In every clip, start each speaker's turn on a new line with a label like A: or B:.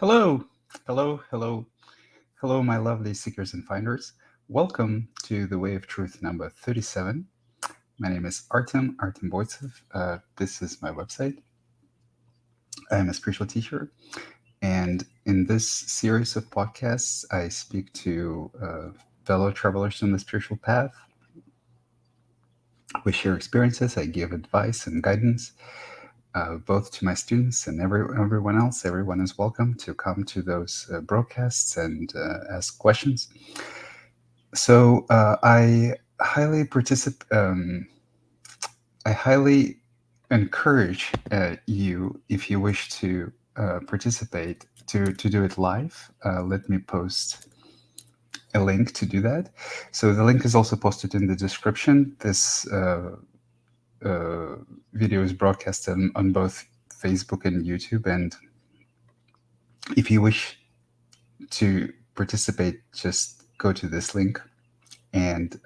A: Hello, hello, hello, hello, my lovely seekers and finders. Welcome to the Way of Truth number 37. My name is Artem Boytsev. This is my website. I am a spiritual teacher, and in this series of podcasts, I speak to fellow travelers on the spiritual path. We share experiences, I give advice and guidance, both to my students and everyone else. Everyone is welcome to come to those broadcasts and ask questions. So I highly I highly encourage you, if you wish to participate, to do it live. Let me post a link to do that. So the link is also posted in the description. This uh, video is broadcast on both Facebook and YouTube. And if you wish to participate, just go to this link, and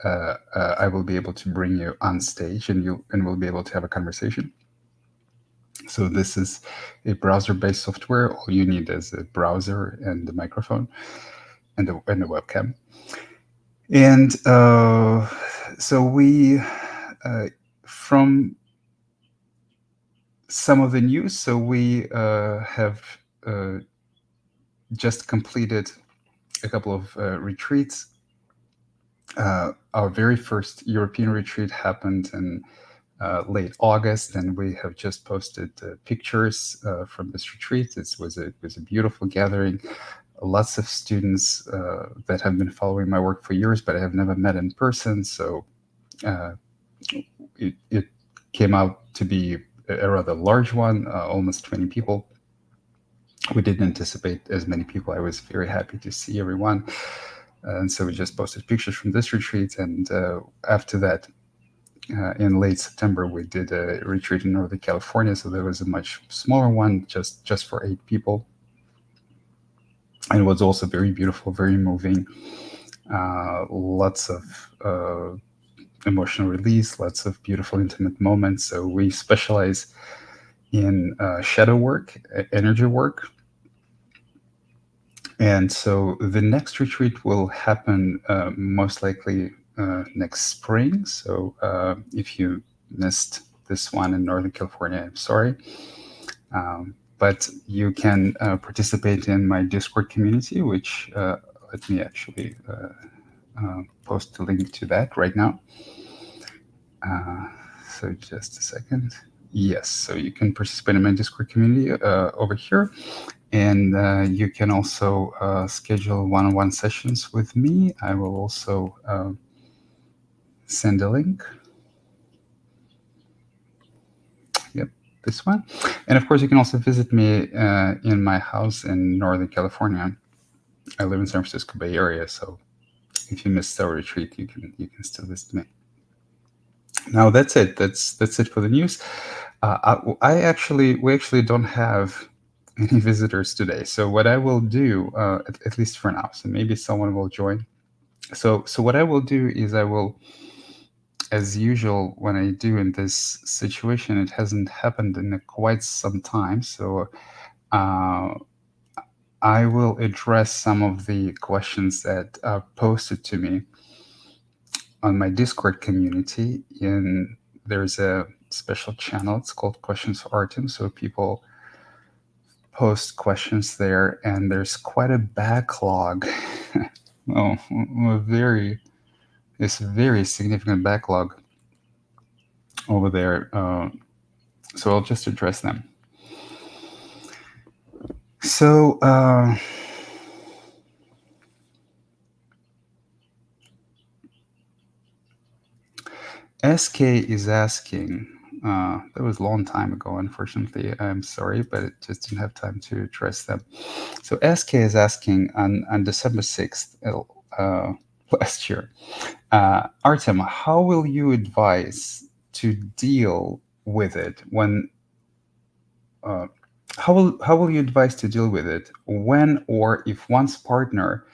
A: I will be able to bring you on stage, and we'll be able to have a conversation. So this is a browser-based software. All you need is a browser and a microphone and a webcam. And so we, from some of the news, so we have just completed a couple of retreats. Our very first European retreat happened in late August, and we have just posted pictures from this retreat. It was a beautiful gathering. Lots of students that have been following my work for years, but I have never met in person. So it came out to be a rather large one, almost 20 people. We didn't anticipate as many people. I was very happy to see everyone. And so we just posted pictures from this retreat. And after that, in late September, we did a retreat in Northern California. So there was a much smaller one, just for 8 people. And it was also very beautiful, very moving. Lots of emotional release, lots of beautiful, intimate moments. So we specialize in shadow work, energy work. And so the next retreat will happen most likely next spring. So if you missed this one in Northern California, I'm sorry. But you can participate in my Discord community, which let me actually post a link to that right now. So just a second. Yes, so you can participate in my Discord community over here. And you can also schedule one-on-one sessions with me. I will also send a link. Yep, this one. And of course, you can also visit me in my house in Northern California. I live in San Francisco Bay Area, so if you missed our retreat, you can still visit me. Now that's it. That's it for the news. We actually don't have any visitors today. So what I will do, at least for now, so maybe someone will join. So what I will do is I will, as usual, when I do in this situation, it hasn't happened in quite some time. So I will address some of the questions that are posted to me on my Discord community. There's a special channel. It's called Questions for Artem. So people post questions there, and there's quite a backlog. It's a very significant backlog over there. So I'll just address them. So SK is asking, that was a long time ago, unfortunately. I'm sorry, but it just didn't have time to address them. So SK is asking on December 6th last year, Artem, how will you advise to deal with it when how will you advise to deal with it when or if one's partner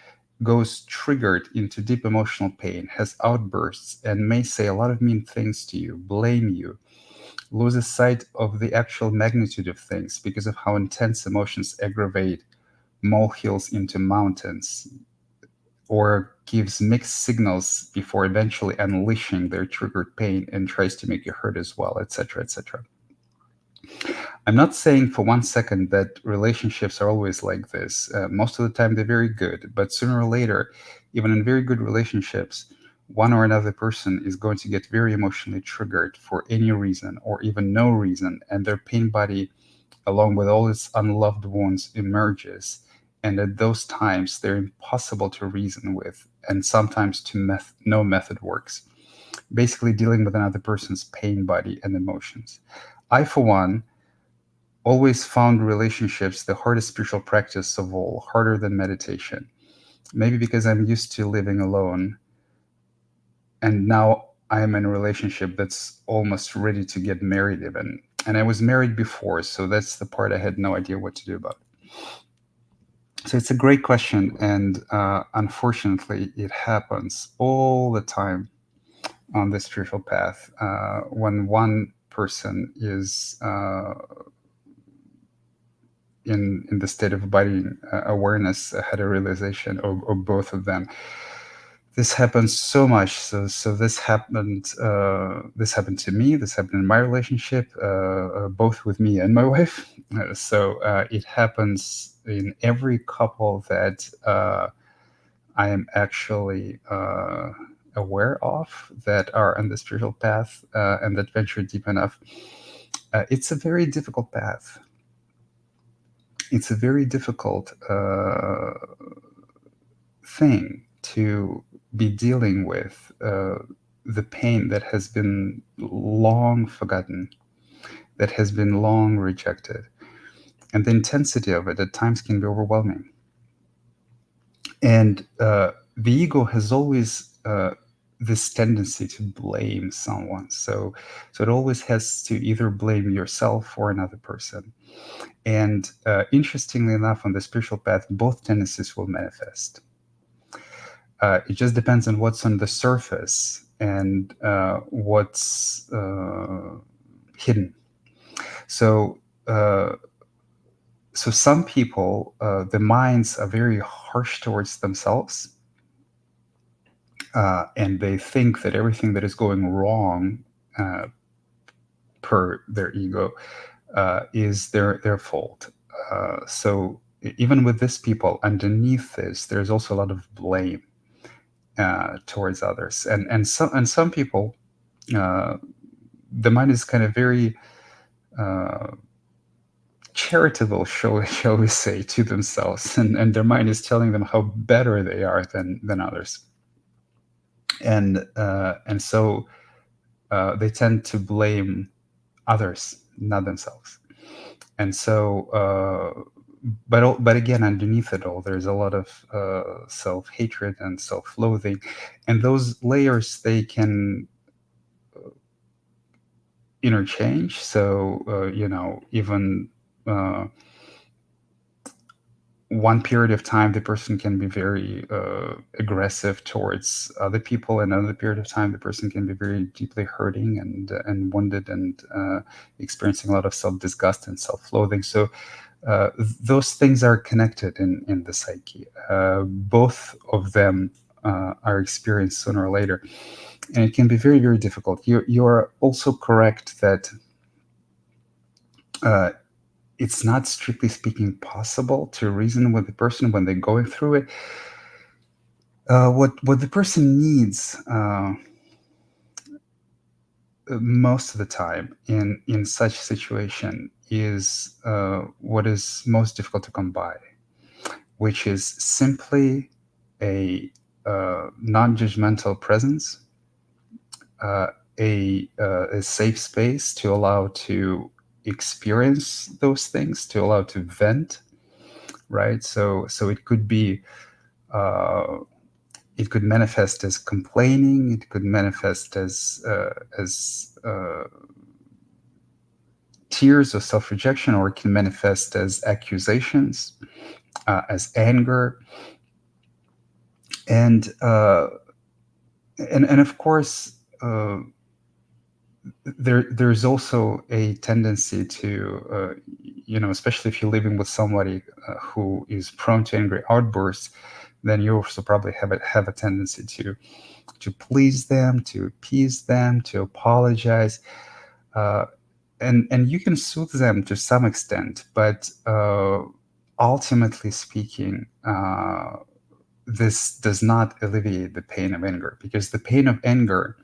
A: goes triggered into deep emotional pain, has outbursts, and may say a lot of mean things to you, blame you, loses sight of the actual magnitude of things because of how intense emotions aggravate molehills into mountains, or gives mixed signals before eventually unleashing their triggered pain and tries to make you hurt as well, etc., etc. I'm not saying for one second that relationships are always like this. Most of the time, they're very good, but sooner or later, even in very good relationships, one or another person is going to get very emotionally triggered for any reason or even no reason, and their pain body, along with all its unloved wounds, emerges. And at those times, they're impossible to reason with, and sometimes no method works. Basically, dealing with another person's pain body and emotions. I, for one, always found relationships the hardest spiritual practice of all, harder than meditation. Maybe because I'm used to living alone, and now I'm in a relationship that's almost ready to get married, even. And I was married before, so that's the part I had no idea what to do about. So it's a great question, and unfortunately, it happens all the time on the spiritual path when one person is in the state of body awareness, had a realization, or both of them. This happens so much. So this happened. This happened to me. This happened in my relationship, both with me and my wife. It happens in every couple that I am actually aware of, that are on the spiritual path and that venture deep enough. It's a very difficult path. It's a very difficult thing to be dealing with, the pain that has been long forgotten, that has been long rejected. And the intensity of it at times can be overwhelming. And the ego has always this tendency to blame someone. So it always has to either blame yourself or another person. And interestingly enough, on the spiritual path, both tendencies will manifest. It just depends on what's on the surface and what's hidden. So, some people, the minds are very harsh towards themselves, and they think that everything that is going wrong, per their ego, is their fault. So even with this people, underneath this, there's also a lot of blame towards others, and some people, the mind is kind of very charitable, shall we say, to themselves, and their mind is telling them how better they are than others, and so they tend to blame others, not themselves, and so. But again, underneath it all, there's a lot of self-hatred and self-loathing, and those layers, they can interchange. So even one period of time, the person can be very aggressive towards other people, and another period of time, the person can be very deeply hurting and wounded, and experiencing a lot of self-disgust and self-loathing. So those things are connected in the psyche. Both of them are experienced sooner or later, and it can be very, very difficult. You're also correct that it's not, strictly speaking, possible to reason with the person when they're going through it. What the person needs, most of the time in such situation, is what is most difficult to come by, which is simply a non-judgmental presence, a safe space to allow to experience those things, to allow to vent, right? So it could be, it could manifest as complaining, it could manifest as tears or self-rejection, or it can manifest as accusations, as anger, and of course, there's also a tendency to, especially if you're living with somebody who is prone to angry outbursts, then you also probably have a tendency to please them, to appease them, to apologize, uh, and you can soothe them to some extent, but ultimately speaking, this does not alleviate the pain of anger, because the pain of anger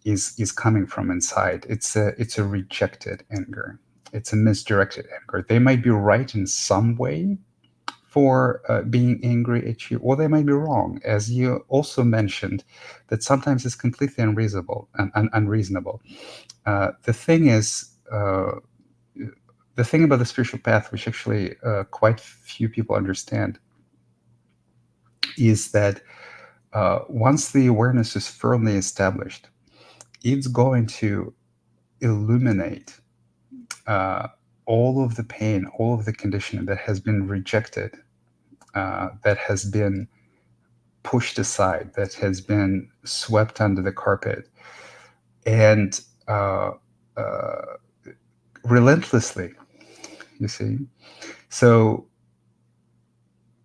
A: is coming from inside. It's a rejected anger. It's a misdirected anger. They might be right in some way for being angry at you, or they might be wrong, as you also mentioned, that sometimes it's completely unreasonable and unreasonable. The thing is, the thing about the spiritual path, which actually quite few people understand, is that once the awareness is firmly established, it's going to illuminate uh, all of the pain, all of the conditioning that has been rejected, that has been pushed aside, that has been swept under the carpet, and uh, relentlessly, you see. So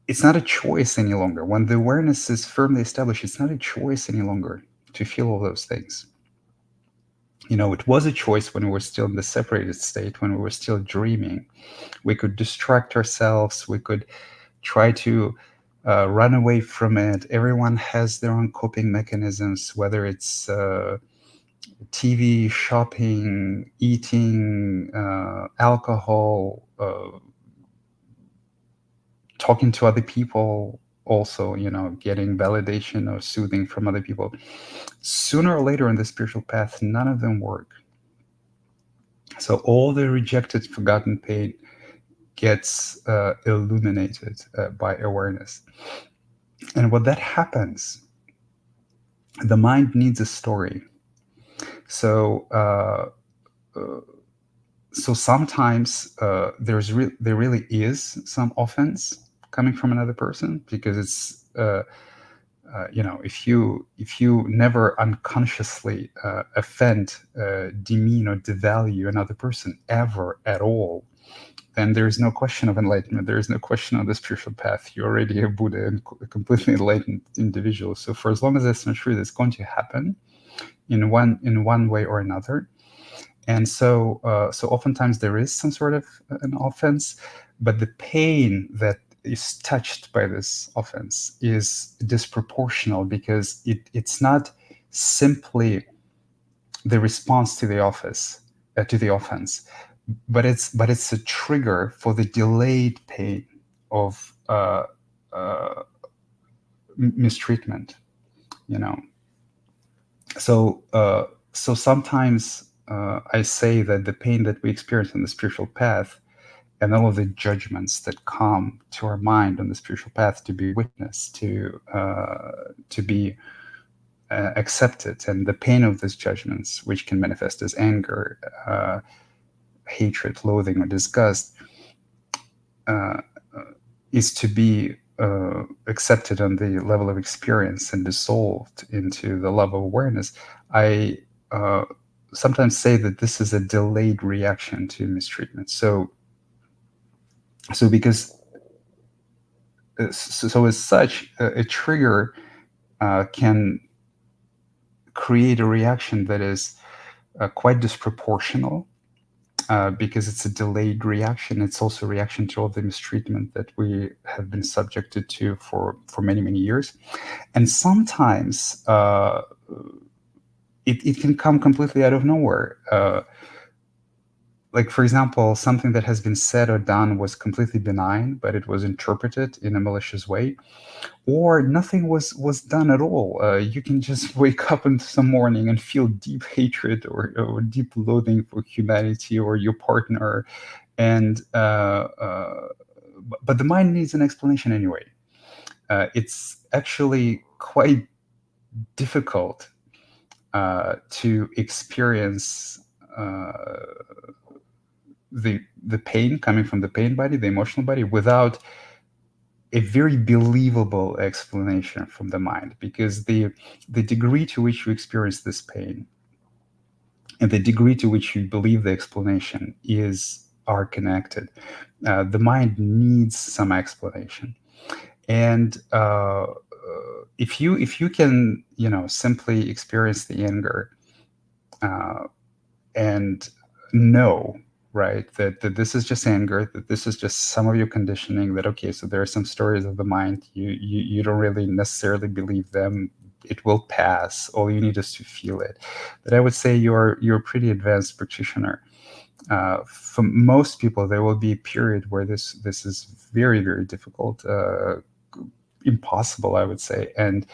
A: it's not a choice any longer. When the awareness is firmly established, it's not a choice any longer to feel all those things. It was a choice when we were still in the separated state, when we were still dreaming. We could distract ourselves, we could try to run away from it. Everyone has their own coping mechanisms, whether it's TV, shopping, eating, alcohol, talking to other people, also, getting validation or soothing from other people. Sooner or later in the spiritual path, none of them work. So all the rejected, forgotten pain gets illuminated by awareness. And what that happens, the mind needs a story. So so sometimes there really is some offense coming from another person, because it's if you never unconsciously offend, demean, or devalue another person ever at all, then there is no question of enlightenment. There is no question on the spiritual path. You're already a Buddha and a completely enlightened individual. So for as long as that's not true, that's going to happen in one way or another. And so oftentimes there is some sort of an offense, but the pain that is touched by this offense is disproportional, because it's not simply the response to the offense, but it's a trigger for the delayed pain of uh, mistreatment. You know, so sometimes I say that the pain that we experience on the spiritual path, and all of the judgments that come to our mind on the spiritual path to be witnessed, to be accepted, and the pain of these judgments, which can manifest as anger, hatred, loathing, or disgust, uh, is to be accepted on the level of experience and dissolved into the level of awareness. I sometimes say that this is a delayed reaction to mistreatment. So because so as such, a trigger can create a reaction that is quite disproportional, because it's a delayed reaction. It's also a reaction to all the mistreatment that we have been subjected to for many, many years. And sometimes it can come completely out of nowhere. Like, for example, something that has been said or done was completely benign, but it was interpreted in a malicious way, or nothing was done at all. You can just wake up in some morning and feel deep hatred or deep loathing for humanity or your partner, and but the mind needs an explanation anyway. It's actually quite difficult to experience uh, the pain coming from the pain body, the emotional body, without a very believable explanation from the mind, because the degree to which you experience this pain and the degree to which you believe the explanation are connected. The mind needs some explanation, and if you can simply experience the anger, uh, and know, right, that this is just anger, that this is just some of your conditioning, that okay, so there are some stories of the mind, you don't really necessarily believe them, it will pass, all you need is to feel it. But I would say you're a pretty advanced practitioner. For most people, there will be a period where this is very, very difficult, impossible, I would say, and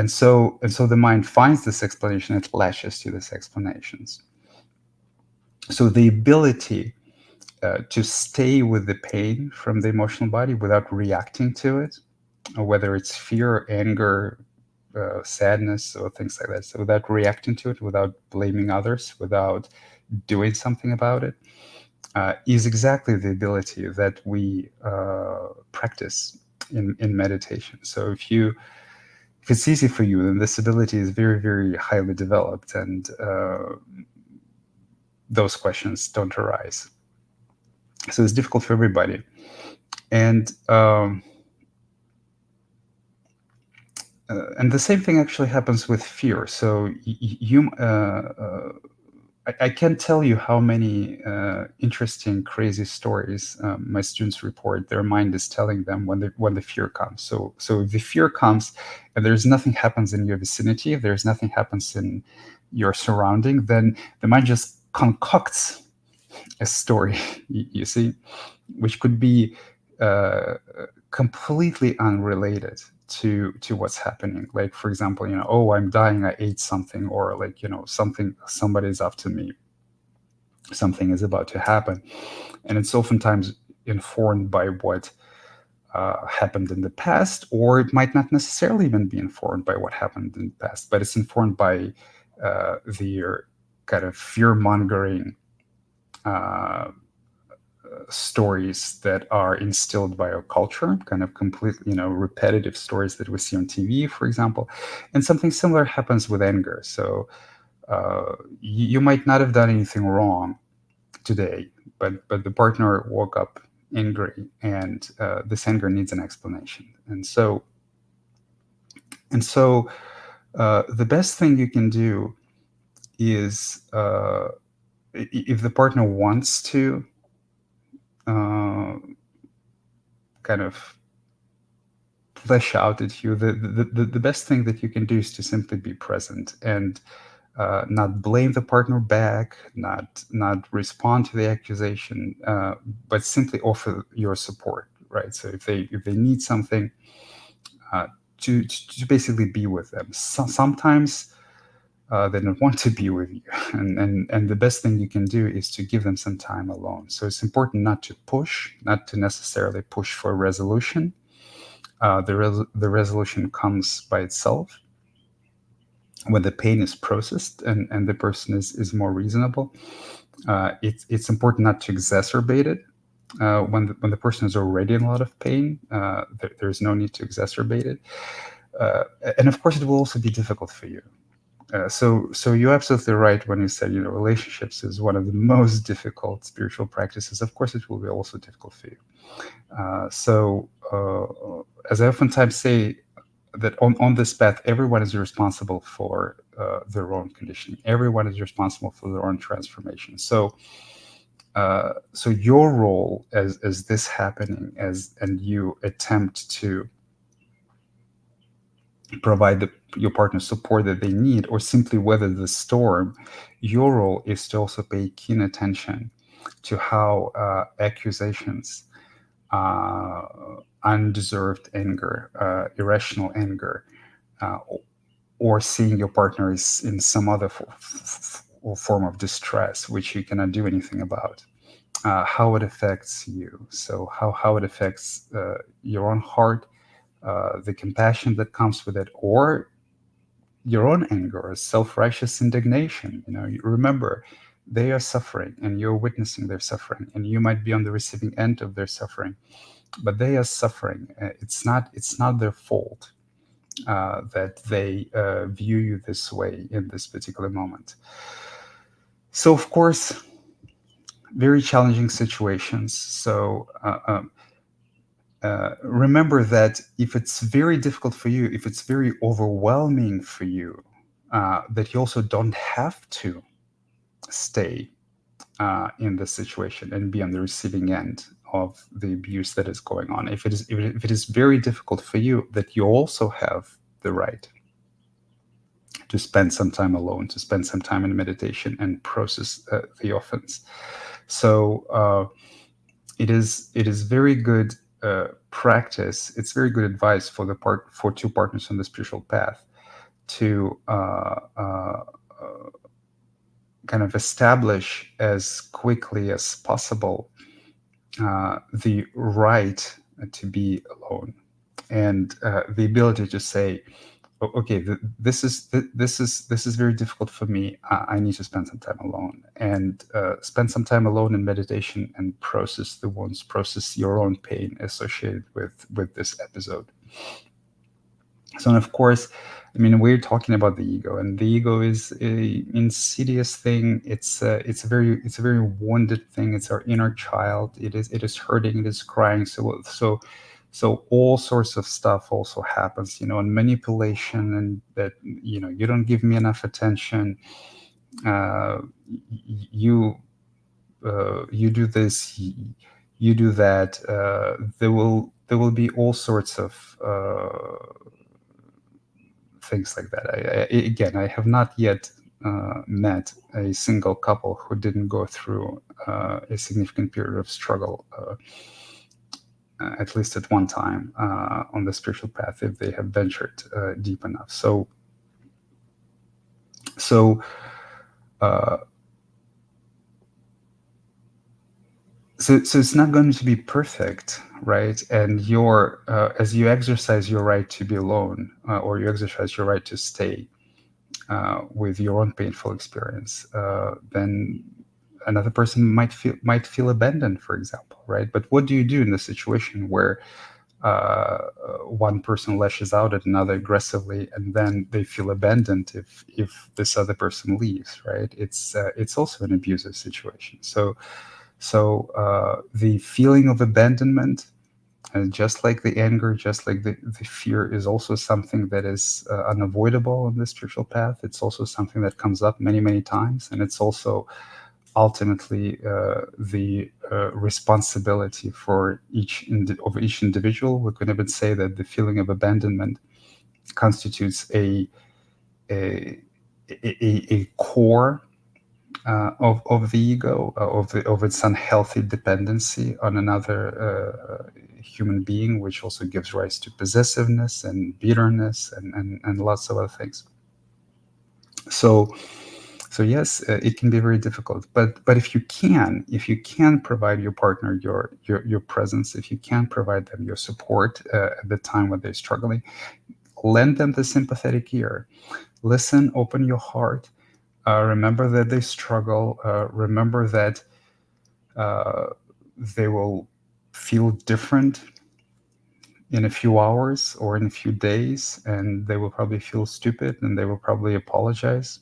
A: so the mind finds this explanation, it latches to these explanations. So the ability to stay with the pain from the emotional body without reacting to it, whether it's fear, anger, sadness, or things like that. So without reacting to it, without blaming others, without doing something about it, is exactly the ability that we practice in meditation. So if it's easy for you, then this ability is very, very highly developed, and those questions don't arise. So it's difficult for everybody. And the same thing actually happens with fear. So I can't tell you how many interesting, crazy stories my students report their mind is telling them when the fear comes. So if the fear comes and there's nothing happens in your vicinity, if there's nothing happens in your surrounding, then the mind just concocts a story. You see, which could be uh, completely unrelated to what's happening. Like, for example, oh, I'm dying, I ate something, or like, somebody's after me, something is about to happen. And it's oftentimes informed by what happened in the past, or it might not necessarily even be informed by what happened in the past, but it's informed by their kind of fear mongering uh, stories that are instilled by our culture, kind of completely, repetitive stories that we see on TV, for example. And something similar happens with anger. So you might not have done anything wrong today, but the partner woke up angry, and this anger needs an explanation. And so the best thing you can do is, if the partner wants to uh, kind of flesh out at you, the best thing that you can do is to simply be present, and not blame the partner back, not respond to the accusation, but simply offer your support, right? So if they need something, uh, to basically be with them. Sometimes they don't want to be with you, and the best thing you can do is to give them some time alone. So it's important not to push, not to necessarily push for a resolution. The resolution comes by itself when the pain is processed, and the person is more reasonable. It's important not to exacerbate it. When the person is already in a lot of pain, there's no need to exacerbate it. Uh, and of course, it will also be difficult for you. So you're absolutely right when you said, relationships is one of the most difficult spiritual practices. Of course, it will be also difficult for you. As I oftentimes say, that on this path, everyone is responsible for their own conditioning. Everyone is responsible for their own transformation. So your role as this happening, and you attempt to provide your partner support that they need, or simply weather the storm, your role is to also pay keen attention to how accusations, uh, undeserved anger, irrational anger, uh, or seeing your partner is in some other form of distress, which you cannot do anything about, how it affects you. So how it affects your own heart, the compassion that comes with it, or your own anger or self-righteous indignation. You remember, they are suffering, and you're witnessing their suffering, and you might be on the receiving end of their suffering, but they are suffering. It's not their fault that they view you this way in this particular moment. So, of course, very challenging situations. So, remember that if it's very difficult for you, if it's very overwhelming for you, that you also don't have to stay in this situation and be on the receiving end of the abuse that is going on. If it is very difficult for you, that you also have the right to spend some time alone, to spend some time in meditation and process the offense. So it is very good practice. It's very good advice for for two partners on the spiritual path to kind of establish as quickly as possible the right to be alone, and the ability to say, okay, this is very difficult for me. I need to spend some time alone, and spend some time alone in meditation and process the wounds, process your own pain associated with this episode. So, and of course, I mean, we're talking about the ego, and the ego is a insidious thing. It's a very wounded thing. It's our inner child. It is hurting. It is crying. So all sorts of stuff also happens, and manipulation, and that you don't give me enough attention. Uh, you you do this. You do that. There will be all sorts of things like that. Again, I have not yet met a single couple who didn't go through a significant period of struggle, at least at one time, on the spiritual path, if they have ventured deep enough. So, uh, so it's not going to be perfect, right? And as you exercise your right to be alone, or you exercise your right to stay with your own painful experience, then another person might feel abandoned, for example, right? But what do you do in the situation where uh, one person lashes out at another aggressively, and then they feel abandoned if this other person leaves, right? It's also an abusive situation. So the feeling of abandonment, just like the anger, just like the fear, is also something that is unavoidable on the spiritual path. It's also something that comes up many, many times. And it's also ultimately the responsibility of each individual. We could even say that the feeling of abandonment constitutes a, a core of the ego, of its unhealthy dependency on another human being, which also gives rise to possessiveness and bitterness and lots of other things. So yes, it can be very difficult. But if you can provide your partner your presence, if you can provide them your support at the time when they're struggling, lend them the sympathetic ear. Listen, open your heart. Remember that they struggle. Remember that uh, they will feel different in a few hours or in a few days, and they will probably feel stupid, and they will probably apologize.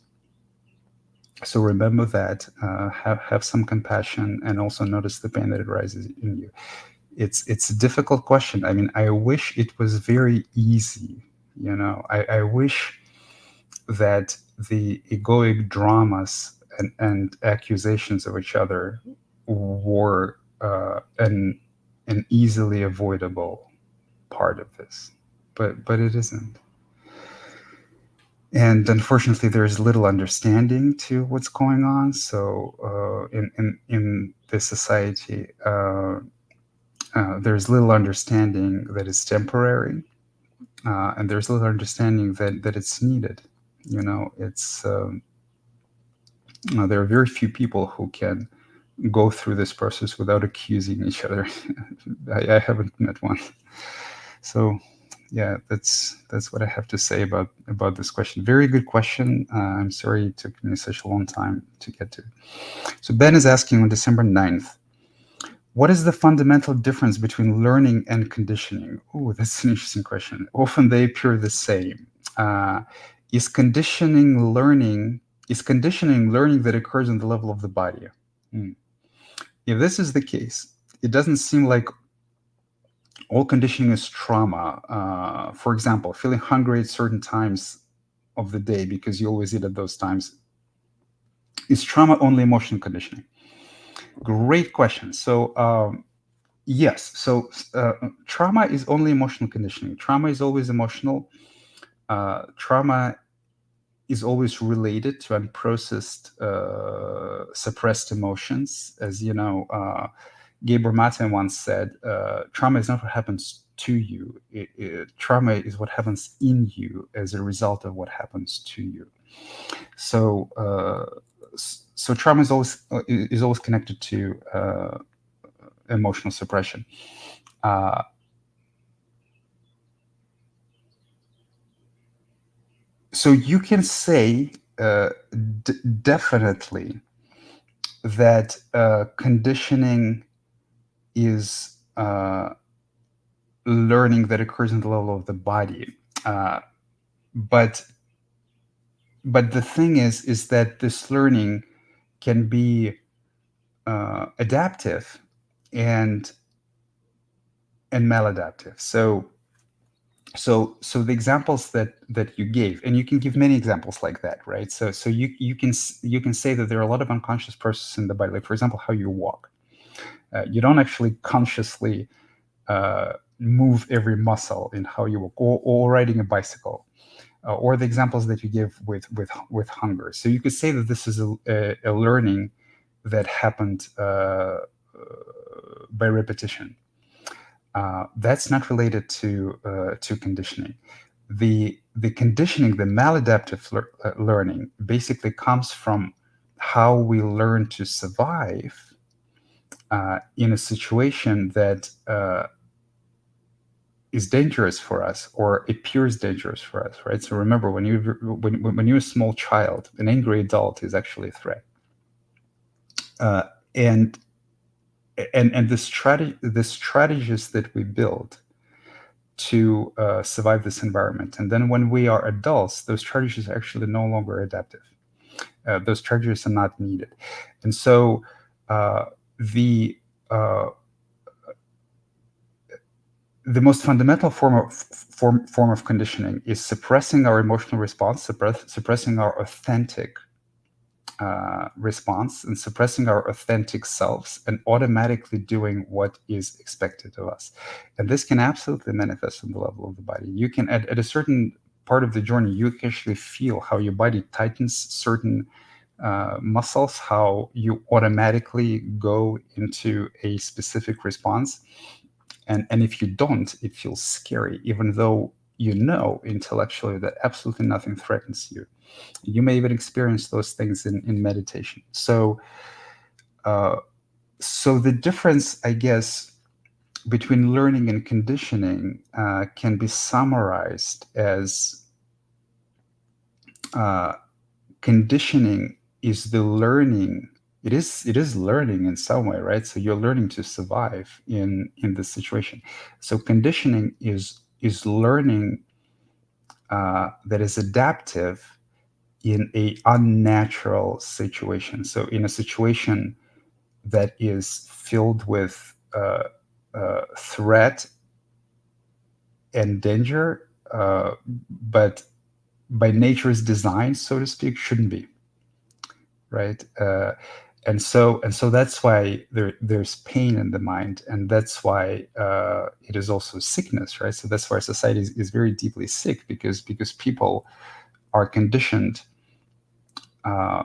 A: So remember that. Have some compassion, and also notice the pain that arises in you. It's a difficult question. I mean, I wish it was very easy. I wish that the egoic dramas and accusations of each other were an easily avoidable part of this, but it isn't. And unfortunately, there is little understanding to what's going on. So in this society, there's little understanding that it's temporary, and there's little understanding that it's needed. It's there are very few people who can go through this process without accusing each other. I haven't met one. So yeah, that's what I have to say about this question. Very good question. I'm sorry it took me such a long time to get to. So Ben is asking on December 9th, what is the fundamental difference between learning and conditioning? Oh, that's an interesting question. Often they appear the same. Is conditioning learning Is conditioning learning that occurs in the level of the body? Hmm. If this is the case, it doesn't seem like all conditioning is trauma. For example, feeling hungry at certain times of the day because you always eat at those times. Is trauma only emotional conditioning? Great question. So, yes. So, trauma is only emotional conditioning. Trauma is always emotional. Trauma is always related to unprocessed, suppressed emotions. As you know, Gabor Maté once said, trauma is not what happens to you. Trauma is what happens in you as a result of what happens to you. So, so trauma is always connected to emotional suppression. Uh, so you can say definitely that conditioning is learning that occurs in the level of the body. Uh, but but the thing is that this learning can be adaptive and maladaptive. So the examples that you gave, and you can give many examples like that, right? So you can say that there are a lot of unconscious processes in the body, like for example how you walk. You don't actually consciously move every muscle in how you walk, or riding a bicycle, or the examples that you give with hunger. So you could say that this is a learning that happened by repetition. That's not related to conditioning. The conditioning, the maladaptive learning, basically comes from how we learn to survive in a situation that is dangerous for us or appears dangerous for us, right? So remember, when you're a small child, an angry adult is actually a threat, uh, and the strategies that we build to survive this environment, and then when we are adults, those strategies are actually no longer adaptive. Those strategies are not needed, and so the uh, the most fundamental form of conditioning is suppressing our emotional response, suppressing our authentic response, and suppressing our authentic selves, and automatically doing what is expected of us. And this can absolutely manifest on the level of the body. You can, at a certain part of the journey, you can actually feel how your body tightens certain muscles, how you automatically go into a specific response. And if you don't, it feels scary, even though you know intellectually that absolutely nothing threatens you. You may even experience those things in meditation. Uh, so the difference, I guess, between learning and conditioning can be summarized as uh, conditioning is the learning. It is learning in some way, right? So you're learning to survive in this situation. So conditioning is learning that is adaptive in a unnatural situation. So in a situation that is filled with threat and danger, but by nature's design, so to speak, shouldn't be, right? And so that's why there's pain in the mind, and that's why it is also sickness, right? So that's why society is very deeply sick, because people are conditioned uh,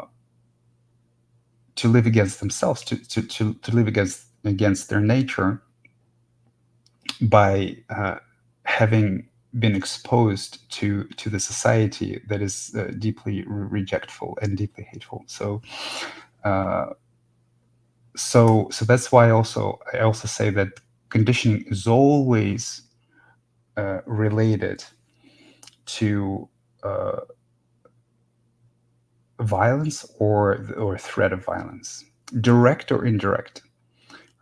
A: to live against themselves, to live against their nature by having been exposed to the society that is deeply rejectful and deeply hateful. Uh, so that's why I also say that conditioning is always related to violence or threat of violence, direct or indirect,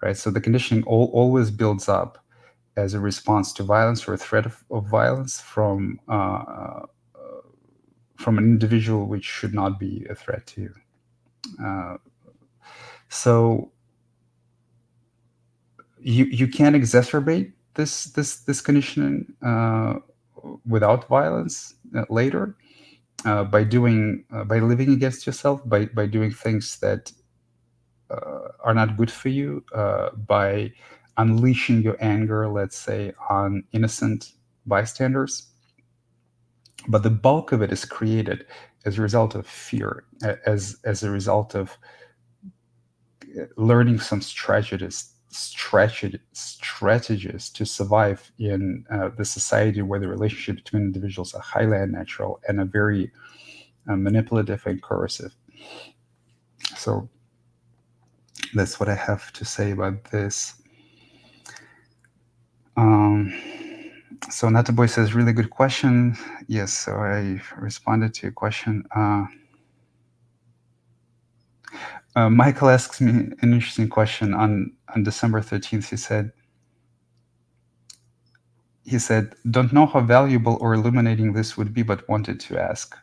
A: right? So the conditioning always builds up as a response to violence or a threat of violence from an individual which should not be a threat to you. So you can exacerbate this conditioning without violence later, by living against yourself, by doing things that are not good for you, by unleashing your anger, let's say, on innocent bystanders. But the bulk of it is created as a result of fear, as a result of learning some strategies to survive in the society where the relationship between individuals are highly unnatural and are very manipulative and coercive. So that's what I have to say about this. So Nataboy says, really good question. Yes, so I responded to your question. Michael asks me an interesting question. On December 13th, he said, don't know how valuable or illuminating this would be, but wanted to ask.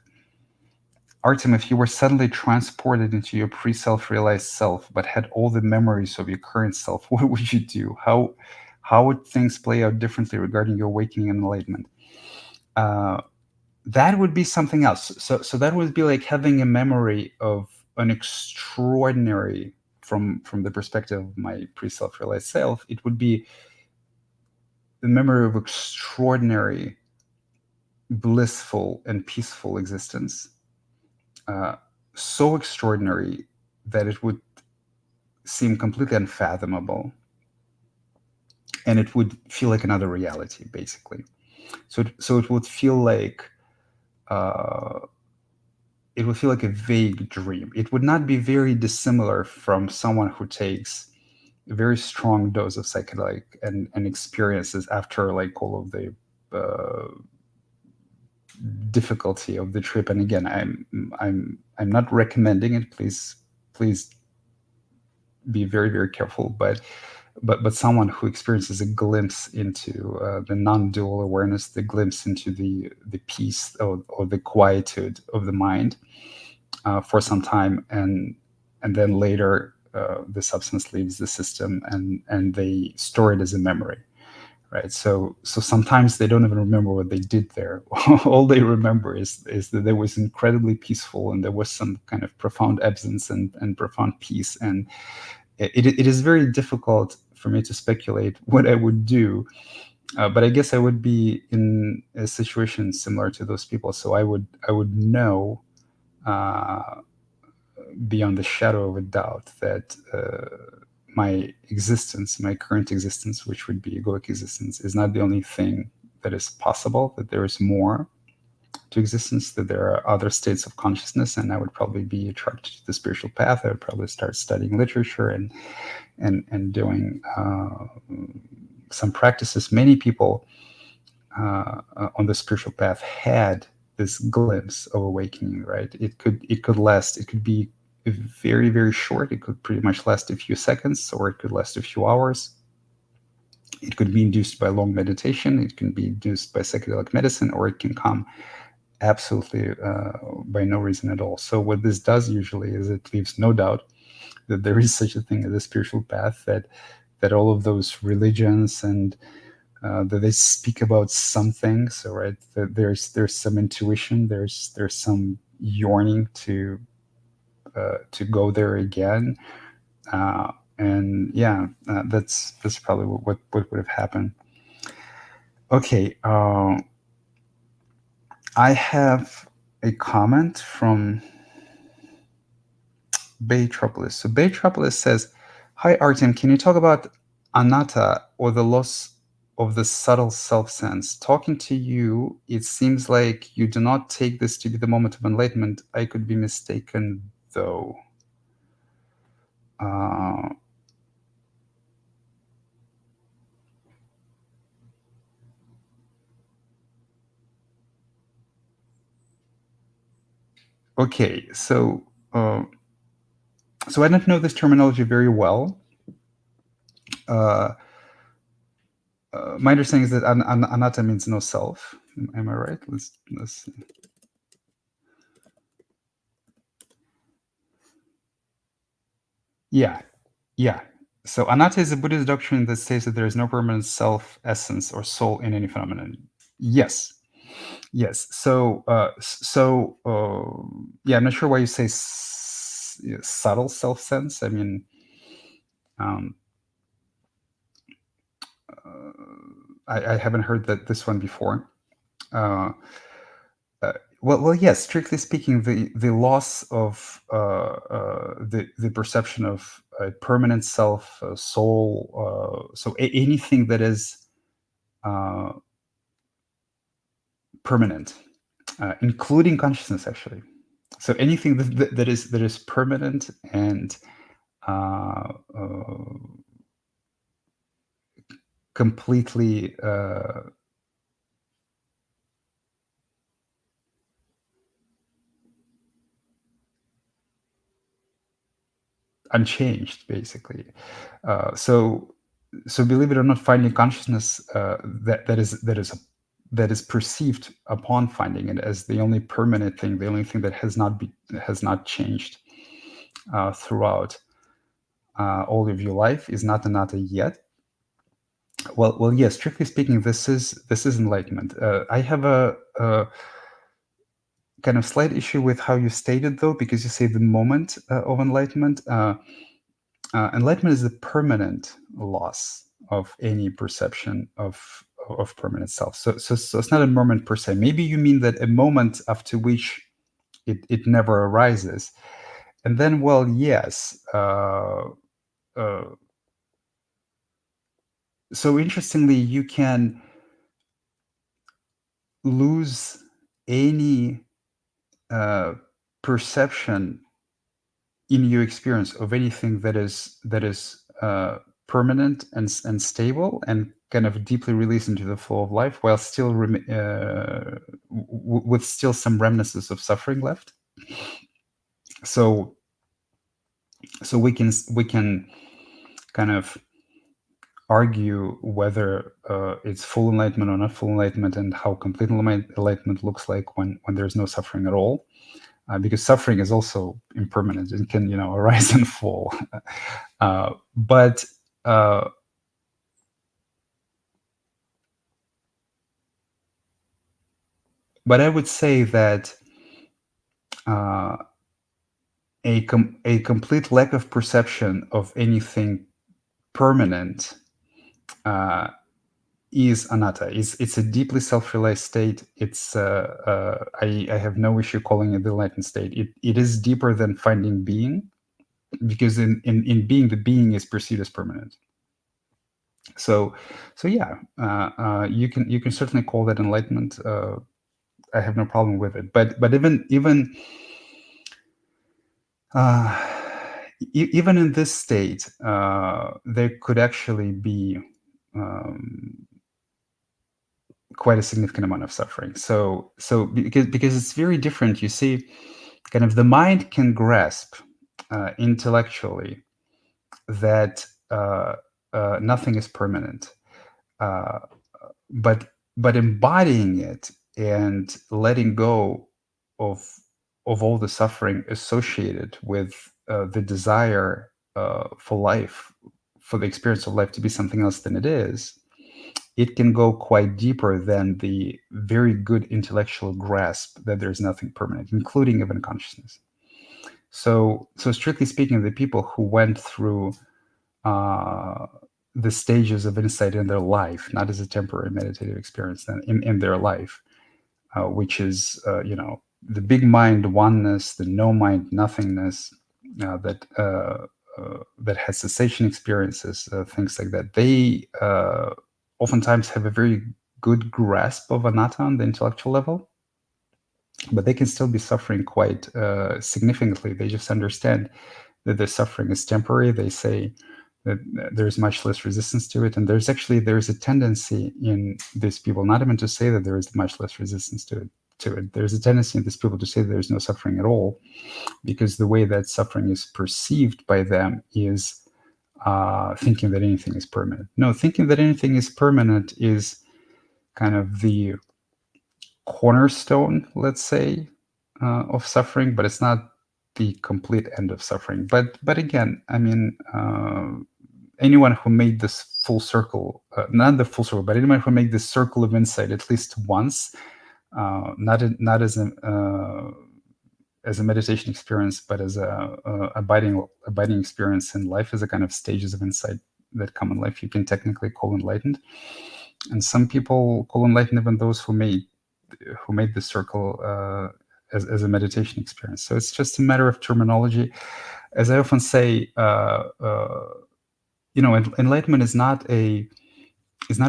A: Artem, if you were suddenly transported into your pre-self-realized self, but had all the memories of your current self, what would you do? How would things play out differently regarding your awakening and enlightenment? That would be something else. So that would be like having a memory of an extraordinary, from the perspective of my pre-self-realized self, it would be the memory of extraordinary, blissful, and peaceful existence. So extraordinary that it would seem completely unfathomable, and it would feel like another reality, basically. So it would feel like a vague dream. It would not be very dissimilar from someone who takes a very strong dose of psychedelic and experiences after like all of the difficulty of the trip. And again, I'm not recommending it. Please be very, very careful. But someone who experiences a glimpse into the non-dual awareness, the glimpse into the peace or the quietude of the mind for some time, and then later the substance leaves the system, and they store it as a memory, right? So sometimes they don't even remember what they did there. All they remember is that there was incredibly peaceful, and there was some kind of profound absence and profound peace. And it is very difficult for me to speculate what I would do, but I guess I would be in a situation similar to those people. So I would know beyond the shadow of a doubt that my existence, my current existence, which would be egoic existence, is not the only thing that is possible, that there is more to existence, that there are other states of consciousness, and I would probably be attracted to the spiritual path. I would probably start studying literature and doing some practices. Many people on the spiritual path had this glimpse of awakening, right? It could last. It could be very, very short. It could pretty much last a few seconds, or it could last a few hours. It could be induced by long meditation. It can be induced by psychedelic medicine, or it can come absolutely by no reason at all. So what this does usually is it leaves no doubt that there is such a thing as a spiritual path, that all of those religions and that they speak about something. So right, that there's some intuition, there's some yearning to go there again, and yeah, that's probably what would have happened. Okay, I have a comment from Baytropolis. So Baytropolis says, "Hi Artem, can you talk about anatta, or the loss of the subtle self-sense? Talking to you, it seems like you do not take this to be the moment of enlightenment. I could be mistaken, though." Okay, so I don't know this terminology very well. My understanding is that anatta means no self. Am I right? Let's see. Yeah, yeah. So anatta is a Buddhist doctrine that says that there is no permanent self, essence, or soul in any phenomenon. Yes, yes. Yeah, I'm not sure why you say subtle self sense. I mean, um, I haven't heard that this one before. Uh, yes. Strictly speaking, the loss of the perception of a permanent self, soul, anything that is uh, permanent, including consciousness, actually. So anything that is permanent and uh, uh, completely unchanged, basically. So believe it or not, finding consciousness that is perceived upon finding it as the only permanent thing, the only thing that has not changed throughout all of your life is not anatta yet. Well, yes. Strictly speaking, this is enlightenment. I have a kind of slight issue with how you stated, though, because you say the moment of enlightenment. Enlightenment is the permanent loss of any perception of permanent self. So it's not a moment per se. Maybe you mean that a moment after which it never arises, and then, well, yes. Uh, so interestingly, you can lose any uh, perception in your experience of anything that is permanent and stable and kind of deeply released into the flow of life, while still with still some remnants of suffering left. So we can kind of argue whether it's full enlightenment or not full enlightenment, and how complete enlightenment looks like when there's no suffering at all, because suffering is also impermanent and can arise and fall. uh, but uh, but I would say that uh, a complete lack of perception of anything permanent uh, is anatta. It's a deeply self-realized state. I have no issue calling it the enlightened state. It is deeper than finding being, because in being, the being is perceived as permanent. So yeah, you can certainly call that enlightenment. I have no problem with it. But even uh, even in this state, there could actually be um, quite a significant amount of suffering. So because it's very different. You see, kind of the mind can grasp intellectually that nothing is permanent, uh, but embodying it and letting go of all the suffering associated with the desire for life, for the experience of life to be something else than it is, it can go quite deeper than the very good intellectual grasp that there's nothing permanent, including even consciousness. So strictly speaking, the people who went through uh, the stages of insight in their life, not as a temporary meditative experience, then in their life, which is the big mind oneness, the no mind nothingness, that has cessation experiences, things like that. They oftentimes have a very good grasp of anatta on the intellectual level, but they can still be suffering quite significantly. They just understand that the suffering is temporary. They say that there's much less resistance to it, and there's a tendency in these people not even to say that there is much less resistance to it. There's a tendency in these people to say that there's no suffering at all, because the way that suffering is perceived by them is thinking that anything is permanent. No, thinking that anything is permanent is kind of the cornerstone, let's say, of suffering, but it's not the complete end of suffering. But again, I mean, anyone who made this full circle, not the full circle, but anyone who made this circle of insight at least once, not as a meditation experience, but as a abiding experience in life, as a kind of stages of insight that come in life, you can technically call enlightened. And some people call enlightened even those who made the circle as a meditation experience. So it's just a matter of terminology. As I often say, enlightenment is not a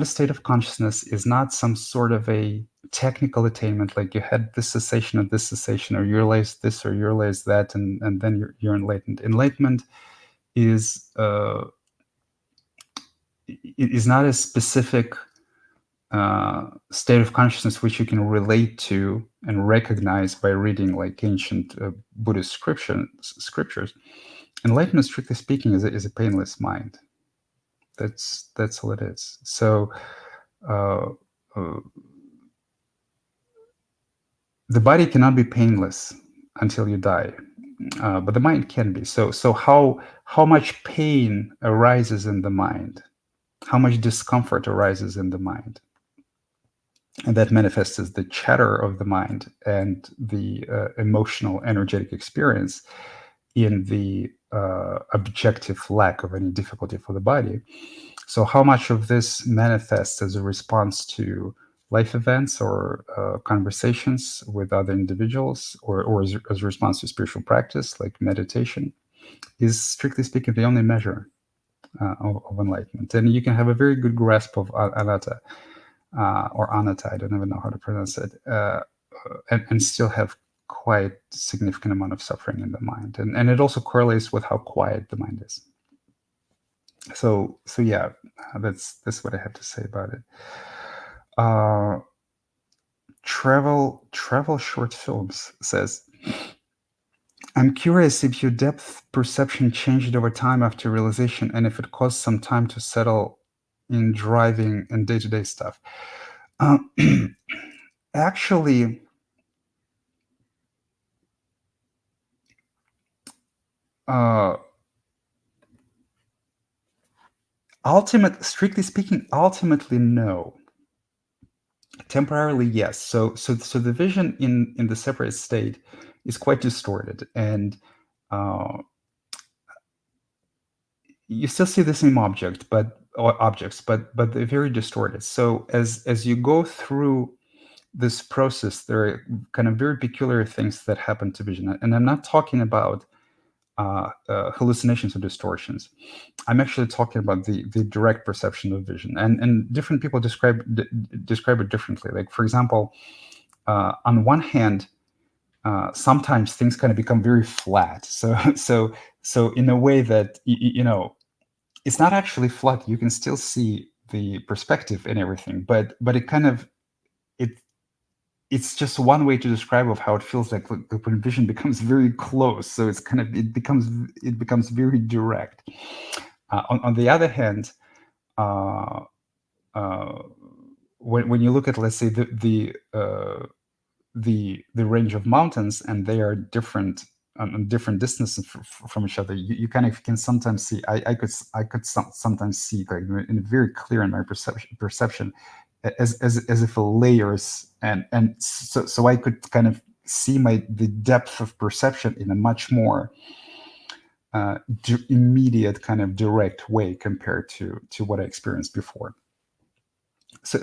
A: state of consciousness, is not some sort of a technical attainment, like you had this cessation or this cessation, or you realized this or you realized that, and then you're enlightened. Enlightenment is not a specific state of consciousness which you can relate to and recognize by reading like ancient Buddhist scriptures. Enlightenment, strictly speaking, is a painless mind. That's all it is. So the body cannot be painless until you die, but the mind can be. So how much pain arises in the mind, how much discomfort arises in the mind, and that manifests as the chatter of the mind and the emotional, energetic experience in the objective lack of any difficulty for the body. So how much of this manifests as a response to life events or conversations with other individuals, or as a response to spiritual practice like meditation, is strictly speaking the only measure of enlightenment. And you can have a very good grasp of anatta, or anatta, I don't even know how to pronounce it, and still have quite significant amount of suffering in the mind. And it also correlates with how quiet the mind is. So yeah, that's what I have to say about it. Travel short films says, I'm curious if your depth perception changed over time after realization, and if it caused some time to settle in driving and day-to-day stuff. Actually, strictly speaking, ultimately no. Temporarily, yes. So the vision in the separate state is quite distorted, and you still see the same objects, but they're very distorted. So as you go through this process, there are kind of very peculiar things that happen to vision, and I'm not talking about hallucinations or distortions. I'm actually talking about the direct perception of vision, and different people describe it differently. Like, for example, on one hand, sometimes things kind of become very flat. So in a way that it's not actually flat. You can still see the perspective and everything, but it kind of it's just one way to describe of how it feels like when vision becomes very close. So it's kind of it becomes very direct. On the other hand, when you look at, let's say, the range of mountains, and they are different on different distances from each other, you kind of can sometimes see. I could sometimes see, like, in very clear in my perception, as if it layers, and so I could kind of see the depth of perception in a much more immediate, kind of direct way compared to what I experienced before. So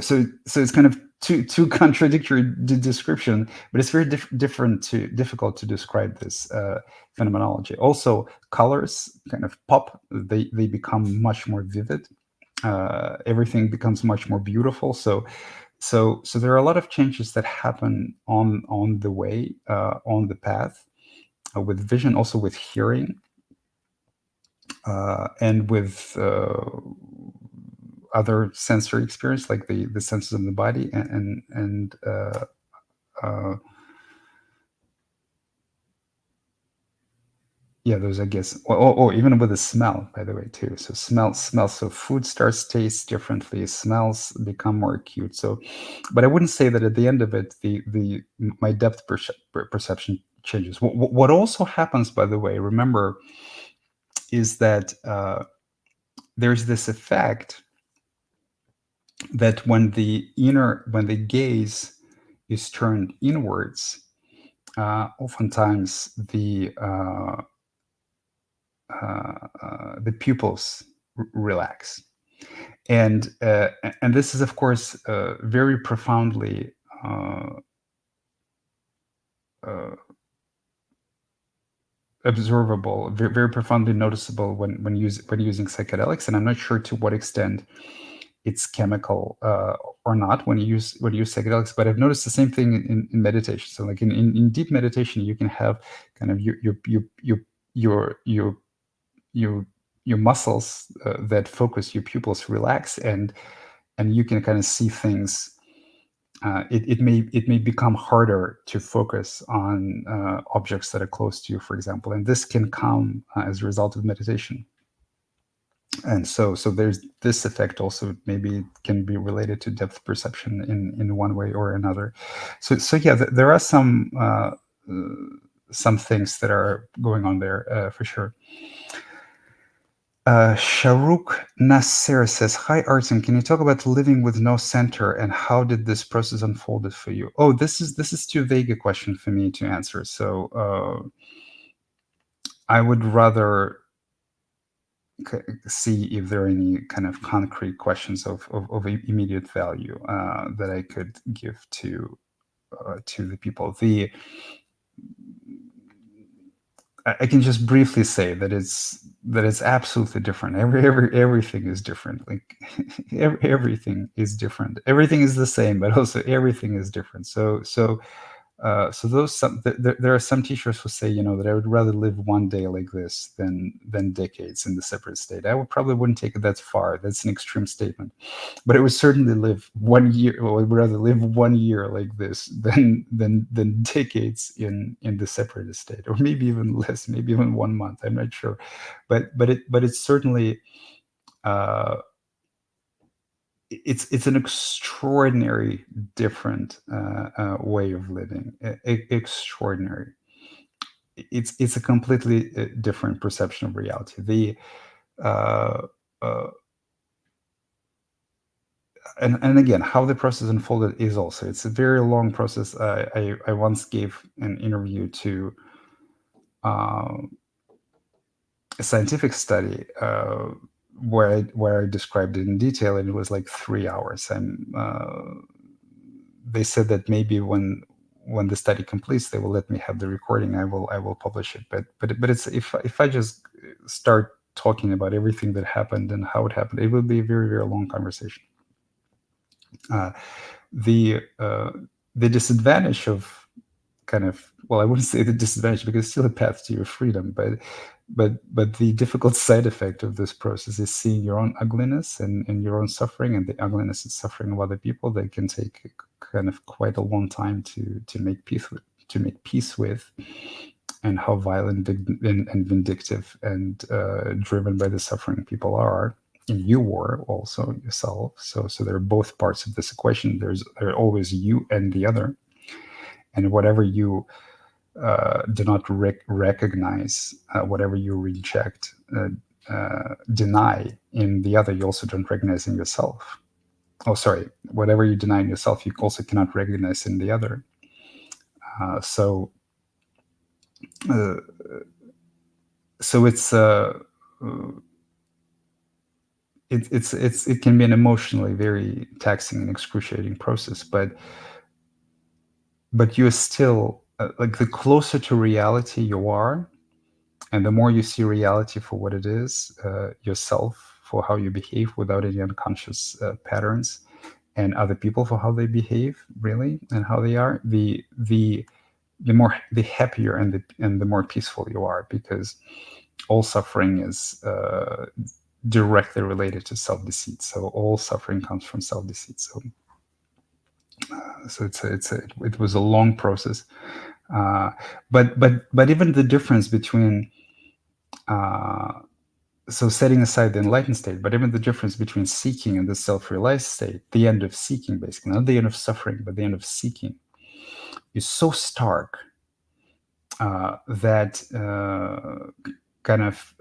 A: it's kind of two contradictory description, but it's very difficult to describe this phenomenology. Also, colors kind of pop; they become much more vivid. Everything becomes much more beautiful. So there are a lot of changes that happen on the way, on the path, with vision, also with hearing, and with other sensory experience, like the senses of the body, and yeah, those, I guess, or even with the smell, by the way, too. So smells. So food starts to taste differently. Smells become more acute. So, but I wouldn't say that at the end of it, my depth perception changes. What also happens, by the way, remember, is that there's this effect that when the gaze is turned inwards, oftentimes the pupils relax, and this is, of course, very profoundly uh, observable, very, very profoundly noticeable when using psychedelics. And I'm not sure to what extent it's chemical or not when you use psychedelics, but I've noticed the same thing in meditation. So, like in deep meditation, you can have kind of your your muscles that focus, your pupils relax, and you can kind of see things. It may become harder to focus on objects that are close to you, for example, and this can come as a result of meditation. And so there's this effect also, maybe can be related to depth perception in one way or another. So yeah, there are some things that are going on there for sure. Shahrukh Nasser says, "Hi Artem, can you talk about living with no center and how did this process unfolded for you?" Oh, this is too vague a question for me to answer. So I would rather see if there are any kind of concrete questions of immediate value that I could give to the people. I can just briefly say that it's absolutely different. Everything is different. Like everything is different. Everything is the same, but also everything is different. So there are some teachers who say, that I would rather live one day like this than decades in the separate state. I probably wouldn't take it that far. That's an extreme statement, but I would certainly live 1 year. Or I would rather live 1 year like this than decades in the separate state, or maybe even less, maybe even 1 month. I'm not sure, but it's certainly. It's an extraordinary different way of living. Extraordinary. It's a completely different perception of reality. Uh, uh, and again, how the process unfolded is also, it's a very long process. I once gave an interview to a scientific study where I described it in detail, and it was like 3 hours. And they said that maybe when the study completes, they will let me have the recording. I will publish it. But it's, if I just start talking about everything that happened and how it happened, it will be a very, very long conversation. The disadvantage of kind of, well, I wouldn't say the disadvantage, because it's still a path to your freedom, but the difficult side effect of this process is seeing your own ugliness and your own suffering, and the ugliness and suffering of other people that can take kind of quite a long time to make peace with, and how violent and vindictive and driven by the suffering people are. And you were also yourself. So there are both parts of this equation. There are always you and the other, and whatever you do not recognize, whatever you reject, deny in the other, you also don't recognize in yourself. Oh, sorry. Whatever you deny in yourself, you also cannot recognize in the other. So it can be an emotionally very taxing and excruciating process, but you're still like, the closer to reality you are, and the more you see reality for what it is, yourself for how you behave without any unconscious patterns, and other people for how they behave really and how they are, the happier and the more peaceful you are, because all suffering is directly related to self-deceit. So all suffering comes from self-deceit. So it was a long process, but even the difference between so setting aside the enlightened state, but even the difference between seeking and the self-realized state, the end of seeking, basically, not the end of suffering, but the end of seeking, is so stark that kind of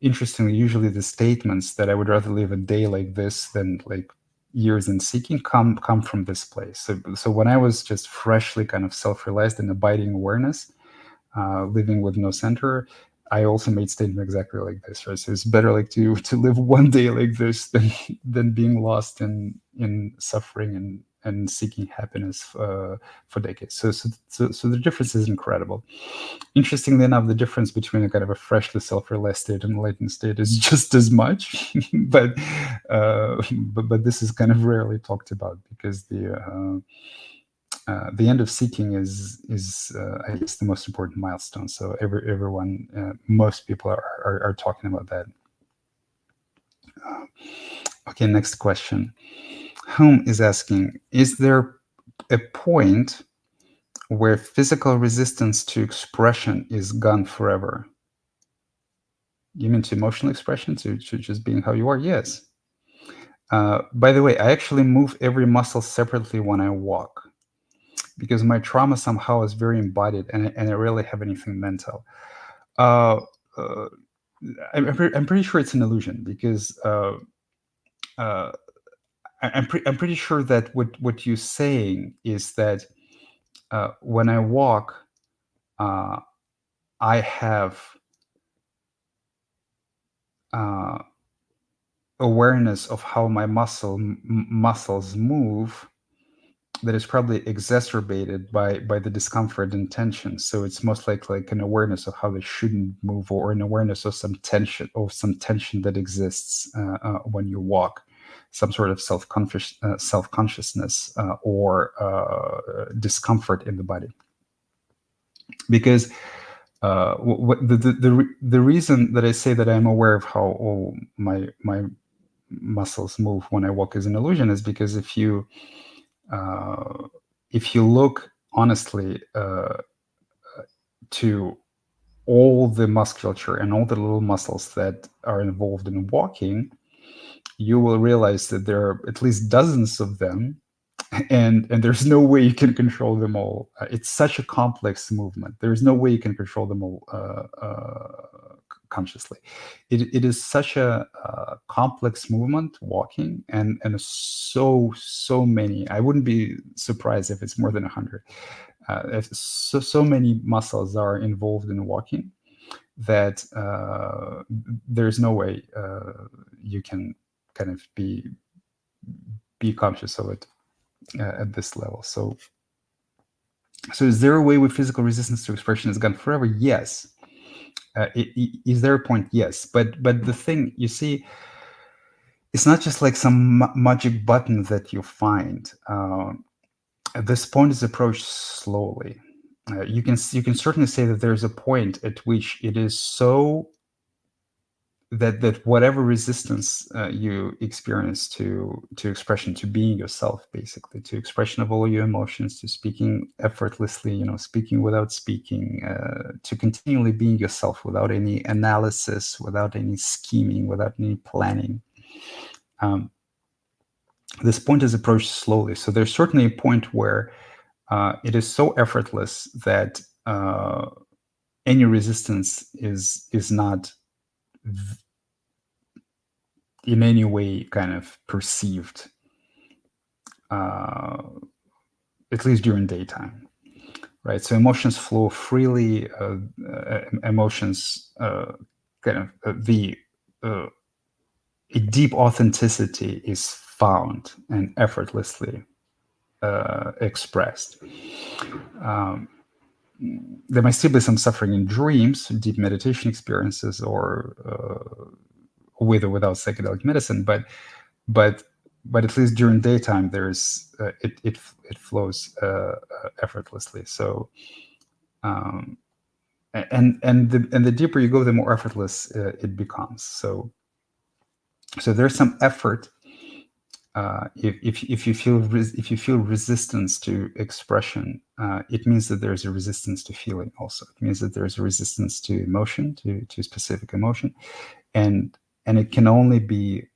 A: interestingly, usually the statements that I would rather live a day like this than like years in seeking come from this place. So when I was just freshly kind of self-realized in abiding awareness, living with no center, I also made statement exactly like this, right? So it's better like to live one day like this than being lost in suffering and seeking happiness for decades. So the difference is incredible. Interestingly enough, the difference between a kind of a freshly self-realized state and enlightened state is just as much, but this is kind of rarely talked about because the end of seeking is I guess the most important milestone. So everyone, most people are talking about that. Okay, next question. Home is asking: is there a point where physical resistance to expression is gone forever? You mean to emotional expression, to just being how you are? Yes. By the way, I actually move every muscle separately when I walk because my trauma somehow is very embodied, and I rarely have anything mental. Uh, uh, I'm pretty sure it's an illusion because uh, I'm pretty sure that what you're saying is that when I walk, uh, I have uh, awareness of how my muscles move that is probably exacerbated by the discomfort and tension. So it's most like an awareness of how they shouldn't move, or an awareness of some tension that exists when you walk, some sort of self-consciousness or discomfort in the body. Because the reason that I say that I'm aware of how all my muscles move when I walk is an illusion is because uh, if you look honestly to all the musculature and all the little muscles that are involved in walking, you will realize that there are at least dozens of them, and there's no way you can control them all. It's such a complex movement. There's no way you can control them all consciously. It is such a complex movement, walking, and so many. I wouldn't be surprised if it's more than 100. If so many muscles are involved in walking that there's no way you can kind of be conscious of it at this level. So is there a way where physical resistance to expression is gone forever? Yes. Is there a point? Yes. But the thing, you see, it's not just like some magic button that you find. This point is approached slowly. You can certainly say that there's a point at which it is so that whatever resistance you experience to expression, to being yourself, basically, to expression of all your emotions, to speaking effortlessly, speaking without speaking, to continually being yourself without any analysis, without any scheming, without any planning. This point is approached slowly. So there's certainly a point where it is so effortless that any resistance is not in any way kind of perceived, at least during daytime, right? So emotions flow freely. Emotions kind of a deep authenticity is found and effortlessly expressed. There might still be some suffering in dreams, deep meditation experiences, or with or without psychedelic medicine, but at least during daytime, there's it flows effortlessly. So and the deeper you go, the more effortless it becomes. So there's some effort. If you feel resistance to expression, it means that there's a resistance to feeling. Also, it means that there's a resistance to emotion, to specific emotion, and it can only be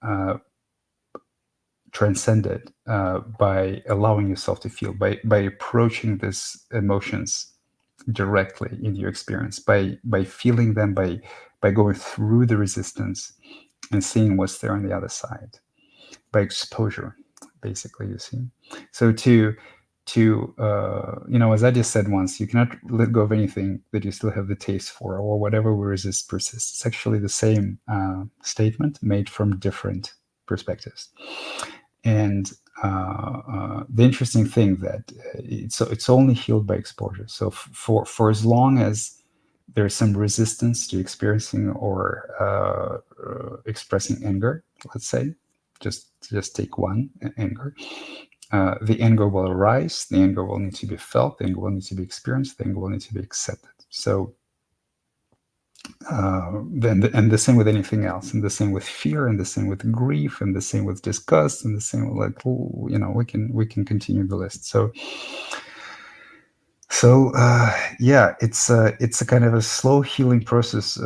A: transcended by allowing yourself to feel, by approaching these emotions directly in your experience by feeling them, by going through the resistance and seeing what's there on the other side, by exposure, basically. You see, so as I just said once, you cannot let go of anything that you still have the taste for, or whatever we resist persists. It's actually the same statement made from different perspectives. And the interesting thing that it's only healed by exposure. So for as long as there's some resistance to experiencing or expressing anger, let's say, just take one, anger. The anger will arise. The anger will need to be felt. The anger will need to be experienced. The anger will need to be accepted. So and the same with anything else, and the same with fear, and the same with grief, and the same with disgust, and the same with, like, we can continue the list. So yeah, it's a kind of a slow healing process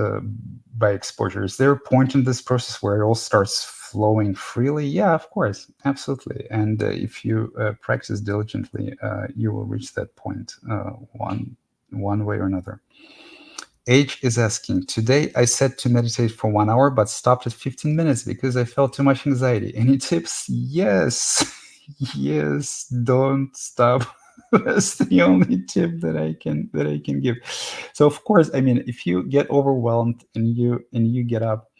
A: by exposure. Is there a point in this process where it all starts flowing freely? Yeah, of course, absolutely. And if you practice diligently, you will reach that point one way or another. H is asking, today I said to meditate for 1 hour, but stopped at 15 minutes because I felt too much anxiety. Any tips? Yes. Yes, don't stop. That's the only tip that I can give. So of course, I mean, if you get overwhelmed and you get up,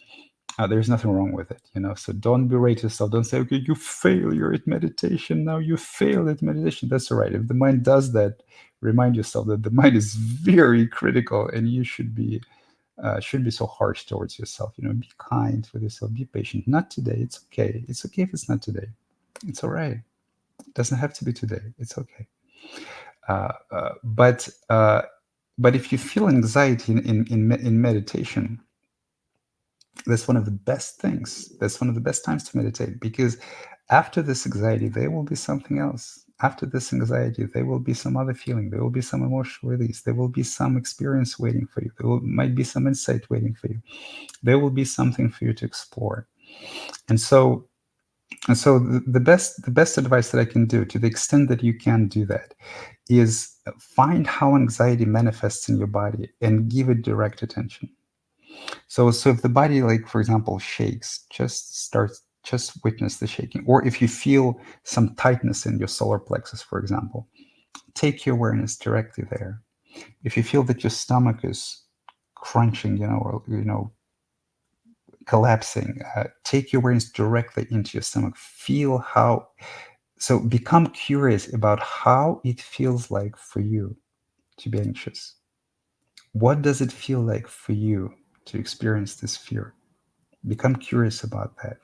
A: there's nothing wrong with it. So don't berate yourself. Don't say, okay, you fail. You're at meditation now. You failed at meditation. That's all right. If the mind does that, remind yourself that the mind is very critical, and you shouldn't be so harsh towards yourself. Be kind with yourself. Be patient. Not today. It's okay. It's okay if it's not today. It's all right. It doesn't have to be today. It's okay. Uh, uh, but uh, but if you feel anxiety in meditation, that's one of the best things. That's one of the best times to meditate, because after this anxiety, there will be something else. After this anxiety, there will be some other feeling. There will be some emotional release. There will be some experience waiting for you. Might be some insight waiting for you. There will be something for you to explore. And so, the best advice that I can do, to the extent that you can do that, is find how anxiety manifests in your body and give it direct attention. So if the body, like, for example, shakes, just witness the shaking. Or if you feel some tightness in your solar plexus, for example, take your awareness directly there. If you feel that your stomach is crunching, or collapsing, take your awareness directly into your stomach. Feel how. So become curious about how it feels like for you to be anxious. What does it feel like for you to experience this fear? Become curious about that.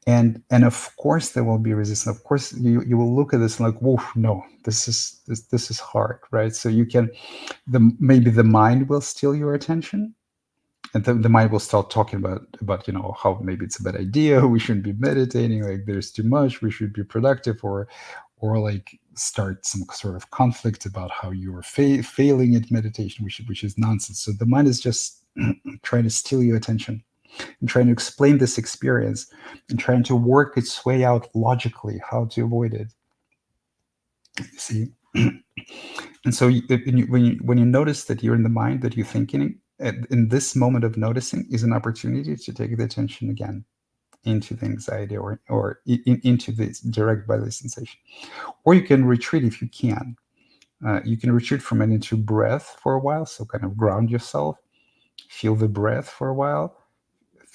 A: And of course there will be resistance. Of course you will look at this like, whoa, no, this is hard, right? So you can, maybe the mind will steal your attention, and the mind will start talking about how maybe it's a bad idea, we shouldn't be meditating, like there's too much, we should be productive, or like start some sort of conflict about how you are failing at meditation, which is nonsense. So the mind is just trying to steal your attention and trying to explain this experience and trying to work its way out logically how to avoid it. You see. And so when you notice that you're in the mind, that you're thinking, in this moment of noticing is an opportunity to take the attention again into the anxiety, or into this direct bodily sensation. Or you can retreat if you can. You can retreat from it into breath for a while. So kind of ground yourself, feel the breath for a while.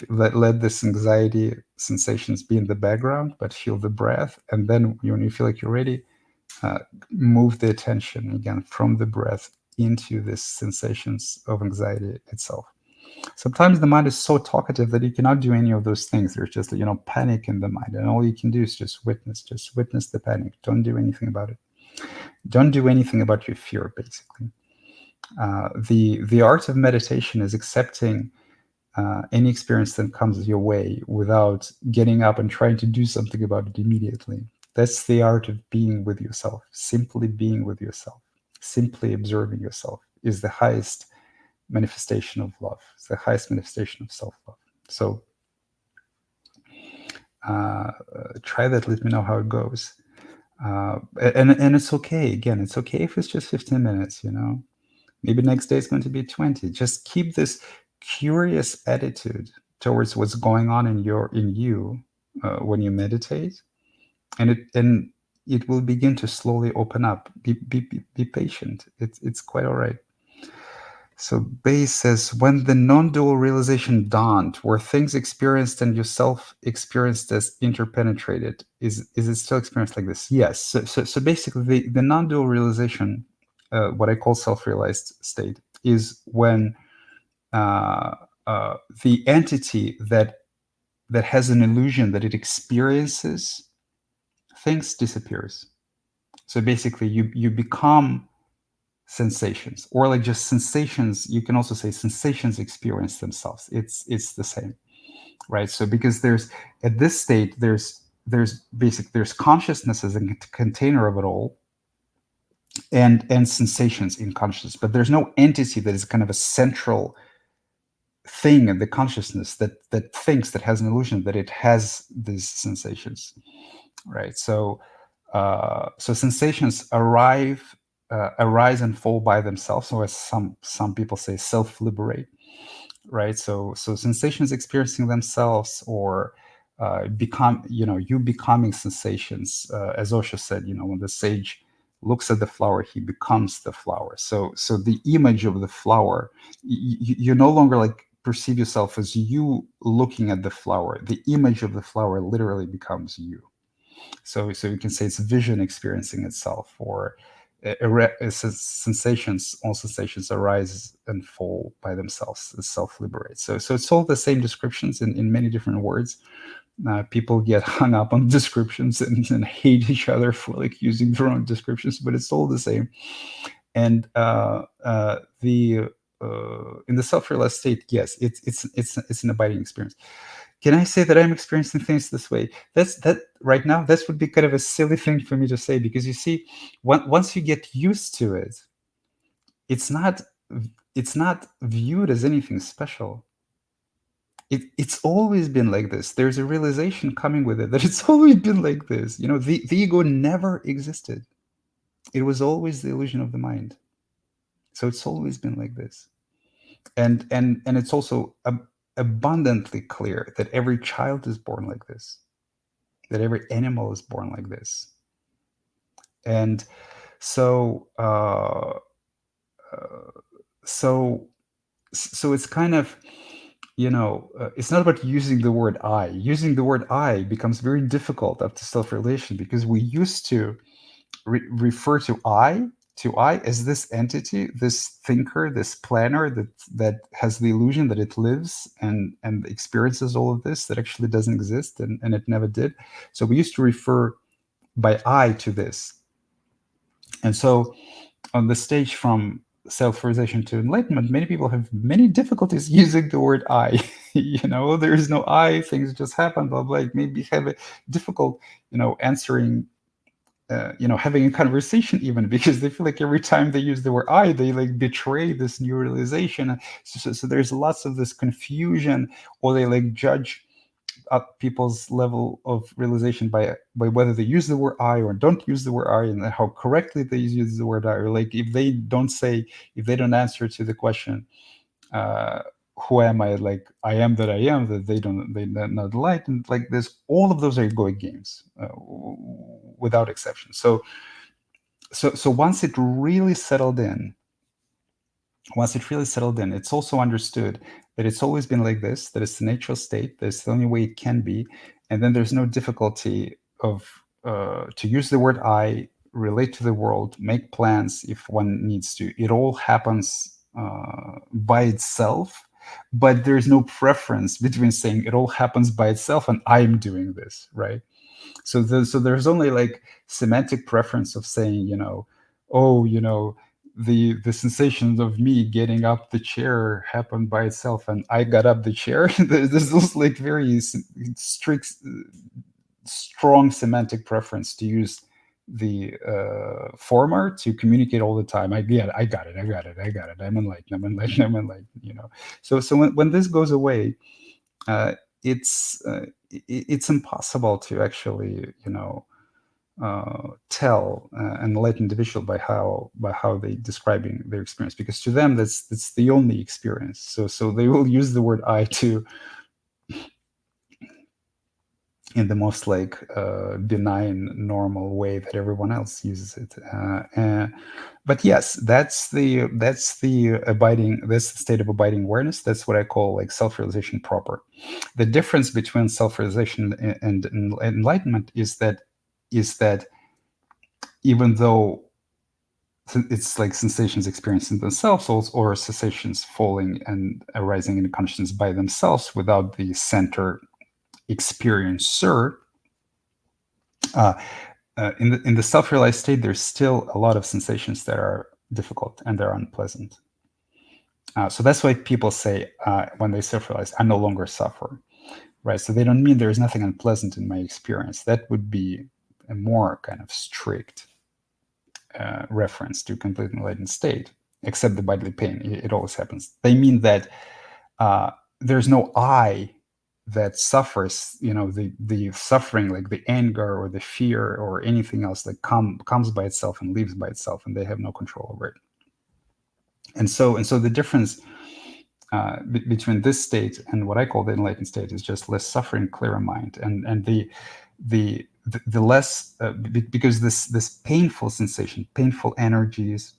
A: Let this anxiety sensations be in the background, but feel the breath. And then when you feel like you're ready, move the attention again from the breath into the sensations of anxiety itself. Sometimes the mind is so talkative that you cannot do any of those things. There's just panic in the mind, and all you can do is just witness the panic. Don't do anything about it. Don't do anything about your fear, basically. The art of meditation is accepting any experience that comes your way without getting up and trying to do something about it immediately. That's the art of being with yourself. Simply being with yourself, simply observing yourself, is the highest manifestation of love. It's the highest manifestation of self-love. So try that. Let me know how it goes. And it's okay. Again, it's okay if it's just 15 minutes. Maybe next day is going to be 20. Just keep this curious attitude towards what's going on in you when you meditate, and it will begin to slowly open up. Be patient. It's quite all right. So Bay says, when the non-dual realization dawned, were things experienced and yourself experienced as interpenetrated? Is it still experienced like this? Yes. So basically, the non-dual realization, what I call self-realized state, is when uh, the entity that has an illusion that it experiences things disappears. So basically, you become sensations, or like just sensations. You can also say sensations experience themselves. It's the same, right? So because there's, at this state, there's consciousness as a container of it all, and sensations in consciousness, but there's no entity that is kind of a central thing in the consciousness that thinks, that has an illusion that it has these sensations, right? So sensations arise and fall by themselves, or as some people say, self-liberate, right? So sensations experiencing themselves, or you becoming sensations, as Osho said, when the sage looks at the flower, he becomes the flower. So the image of the flower, you no longer like perceive yourself as you looking at the flower. The image of the flower literally becomes you. So you can say it's vision experiencing itself, or sensations. All sensations arise and fall by themselves. Self-liberate. So it's all the same descriptions in many different words. People get hung up on descriptions and hate each other for like using their own descriptions, but it's all the same. And the in the self-realized state, yes, it's an abiding experience. Can I say that I'm experiencing things this way? That right now, this would be kind of a silly thing for me to say, because you see, once you get used to it, it's not viewed as anything special. It's always been like this. There's a realization coming with it that it's always been like this. The ego never existed. It was always the illusion of the mind. So it's always been like this. And it's also abundantly clear that every child is born like this, that every animal is born like this. And so so so it's kind of, it's not about using the word I. Using the word I becomes very difficult after self-realization, because we used to refer to I as this entity, this thinker, this planner that has the illusion that it lives and experiences all of this, that actually doesn't exist, and it never did. So we used to refer by I to this. And so on the stage from self-realization to enlightenment, many people have many difficulties using the word I. There is no I, things just happen, blah, blah. Maybe have a difficult, answering, having a conversation, even because they feel like every time they use the word I, they like betray this new realization. So there's lots of this confusion, or they like judge people's level of realization by whether they use the word I or don't use the word I, and how correctly they use the word I, or like if they don't answer to the question, uh, who am I? Like, I am that I am, that they're not light, and like this, all of those are egoic games, without exception. So once it really settled in, it's also understood that it's always been like this, that it's the natural state, that's the only way it can be, and then there's no difficulty of to use the word I, relate to the world, make plans if one needs to. It all happens by itself, but there's no preference between saying it all happens by itself and I'm doing this, right? So there's only like semantic preference of saying, oh, the sensation of me getting up the chair happened by itself and I got up the chair. There's this like very strict, strong semantic preference to use the former to communicate all the time. I got it. I'm enlightened. So when this goes away, uh, it's impossible to actually tell an enlightened individual by how they describing their experience, because to them that's the only experience. So they will use the word I to in the most like benign, normal way that everyone else uses it. But yes, that's the state of abiding awareness. That's what I call like self-realization proper. The difference between self-realization and enlightenment is that even though it's like sensations experienced in themselves, or sensations falling and arising in consciousness by themselves without the center experiencer. Uh, in the self-realized state, there's still a lot of sensations that are difficult and they're unpleasant. So that's why people say when they self-realize, I no longer suffer, right? So they don't mean there is nothing unpleasant in my experience. That would be a more kind of strict reference to complete enlightened state, except the bodily pain. It always happens. They mean that there's no I that suffers, the suffering, like the anger or the fear or anything else that comes by itself and leaves by itself, and they have no control over it. And so the difference between this state and what I call the enlightened state is just less suffering, clearer mind, and the less because this painful sensation, painful energies,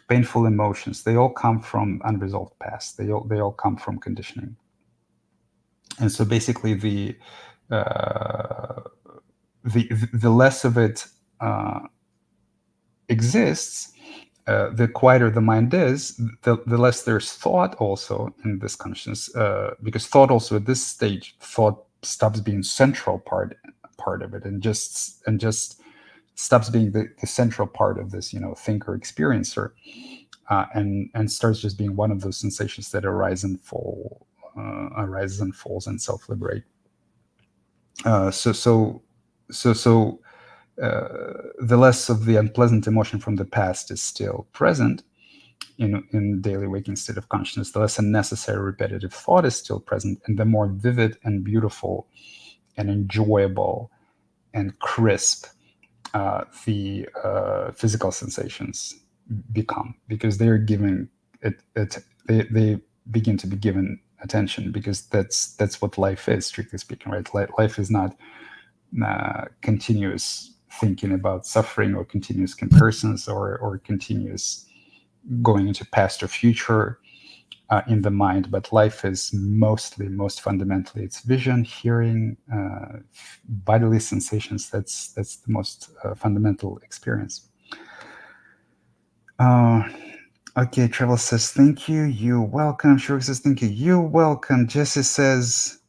A: painful emotions, they all come from unresolved past. They all come from conditioning. And so basically the less of it exists, the quieter the mind is, the less there's thought also in this consciousness, because thought also at this stage, thought stops being central part of it, and just stops being the central part of this, thinker experiencer, and starts just being one of those sensations that arise and fall, arises and falls and self-liberate. So the less of the unpleasant emotion from the past is still present in daily waking state of consciousness, the less unnecessary repetitive thought is still present, and the more vivid and beautiful and enjoyable and crisp the physical sensations become, because they're giving they begin to be given attention, because that's what life is, strictly speaking, right? Life is not continuous thinking about suffering, or continuous comparisons, or continuous going into past or future in the mind, but life is most fundamentally, it's vision, hearing, bodily sensations. That's the most fundamental experience. Okay, Travel says thank you. You're welcome. Shuruk says thank you. You're welcome. Jesse says,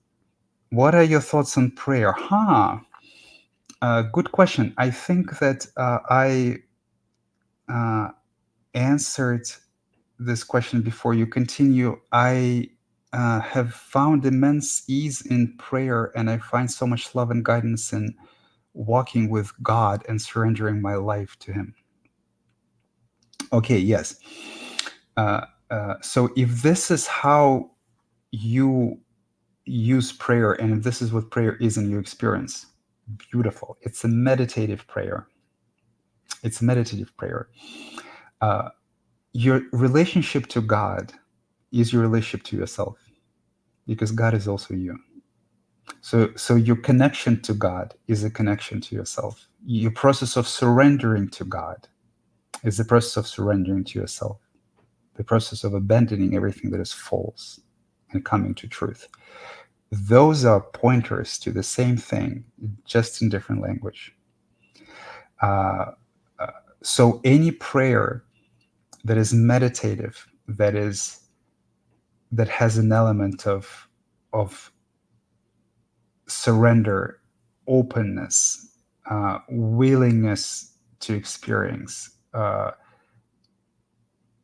A: what are your thoughts on prayer? Good question. I think that I answered this question before you continue. I have found immense ease in prayer, and I find so much love and guidance in walking with God and surrendering my life to Him. Okay, yes. So if this is how you use prayer, and if this is what prayer is in your experience, beautiful. It's a meditative prayer. It's a meditative prayer. Your relationship to God is your relationship to yourself, because God is also you. So your connection to God is a connection to yourself. Your process of surrendering to God is the process of surrendering to yourself, the process of abandoning everything that is false and coming to truth. Those are pointers to the same thing, just in different language. So any prayer that is meditative, that has an element of surrender, openness, willingness to experience,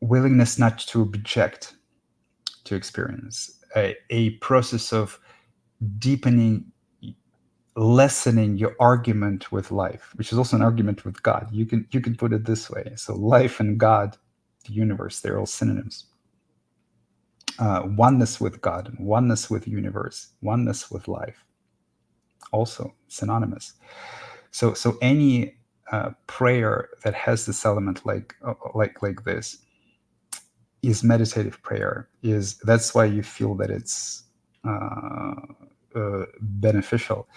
A: willingness not to object to experience, a process of deepening, lessening your argument with life, which is also an argument with God. You can put it this way. So life and God, the universe, they're all synonyms. Oneness with God, oneness with universe, oneness with life, also synonymous. So any prayer that has this element like this is meditative prayer. Is That's why you feel that it's beneficial.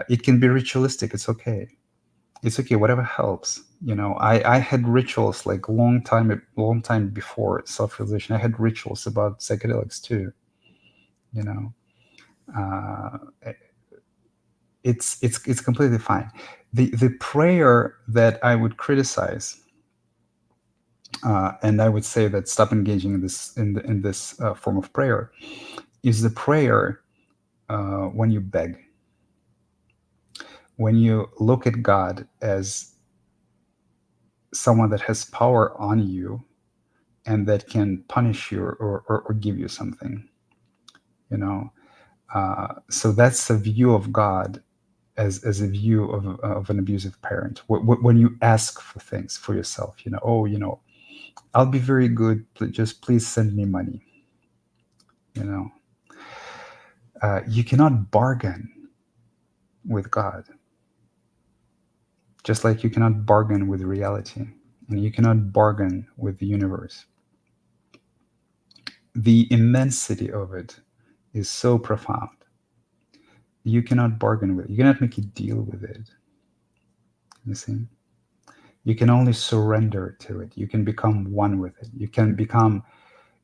A: It can be ritualistic. It's okay. It's okay. Whatever helps. I had rituals like long time before self-realization. I had rituals about psychedelics too. You know, uh, it's completely fine. The prayer that I would criticize, and I would say that stop engaging in this form of prayer, is the prayer when you beg, when you look at God as someone that has power on you and that can punish you or give you something. You know, so that's a view of God as a view of an abusive parent. When you ask for things for yourself, I'll be very good. Just please send me money. You know, you cannot bargain with God, just like you cannot bargain with reality, and you cannot bargain with the universe. The immensity of it is so profound. You cannot bargain with it. You cannot make a deal with it. You see? You can only surrender to it. You can become one with it. You can become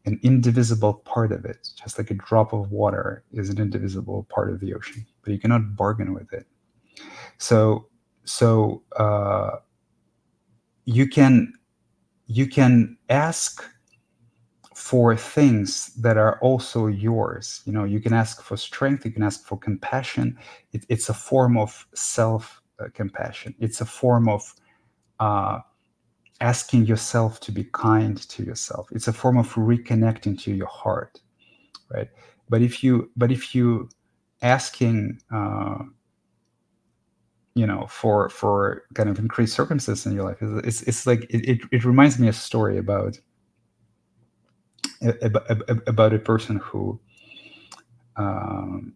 A: an indivisible part of it, just like a drop of water is an indivisible part of the ocean. But you cannot bargain with it. So you can ask for things that are also yours. You can ask for strength. You can ask for compassion. It's a form of self compassion. It's a form of uh, asking yourself to be kind to yourself. It's a form of reconnecting to your heart, right? But if you asking for kind of increased circumstances in your life, it's like it reminds me of a story about a person who um,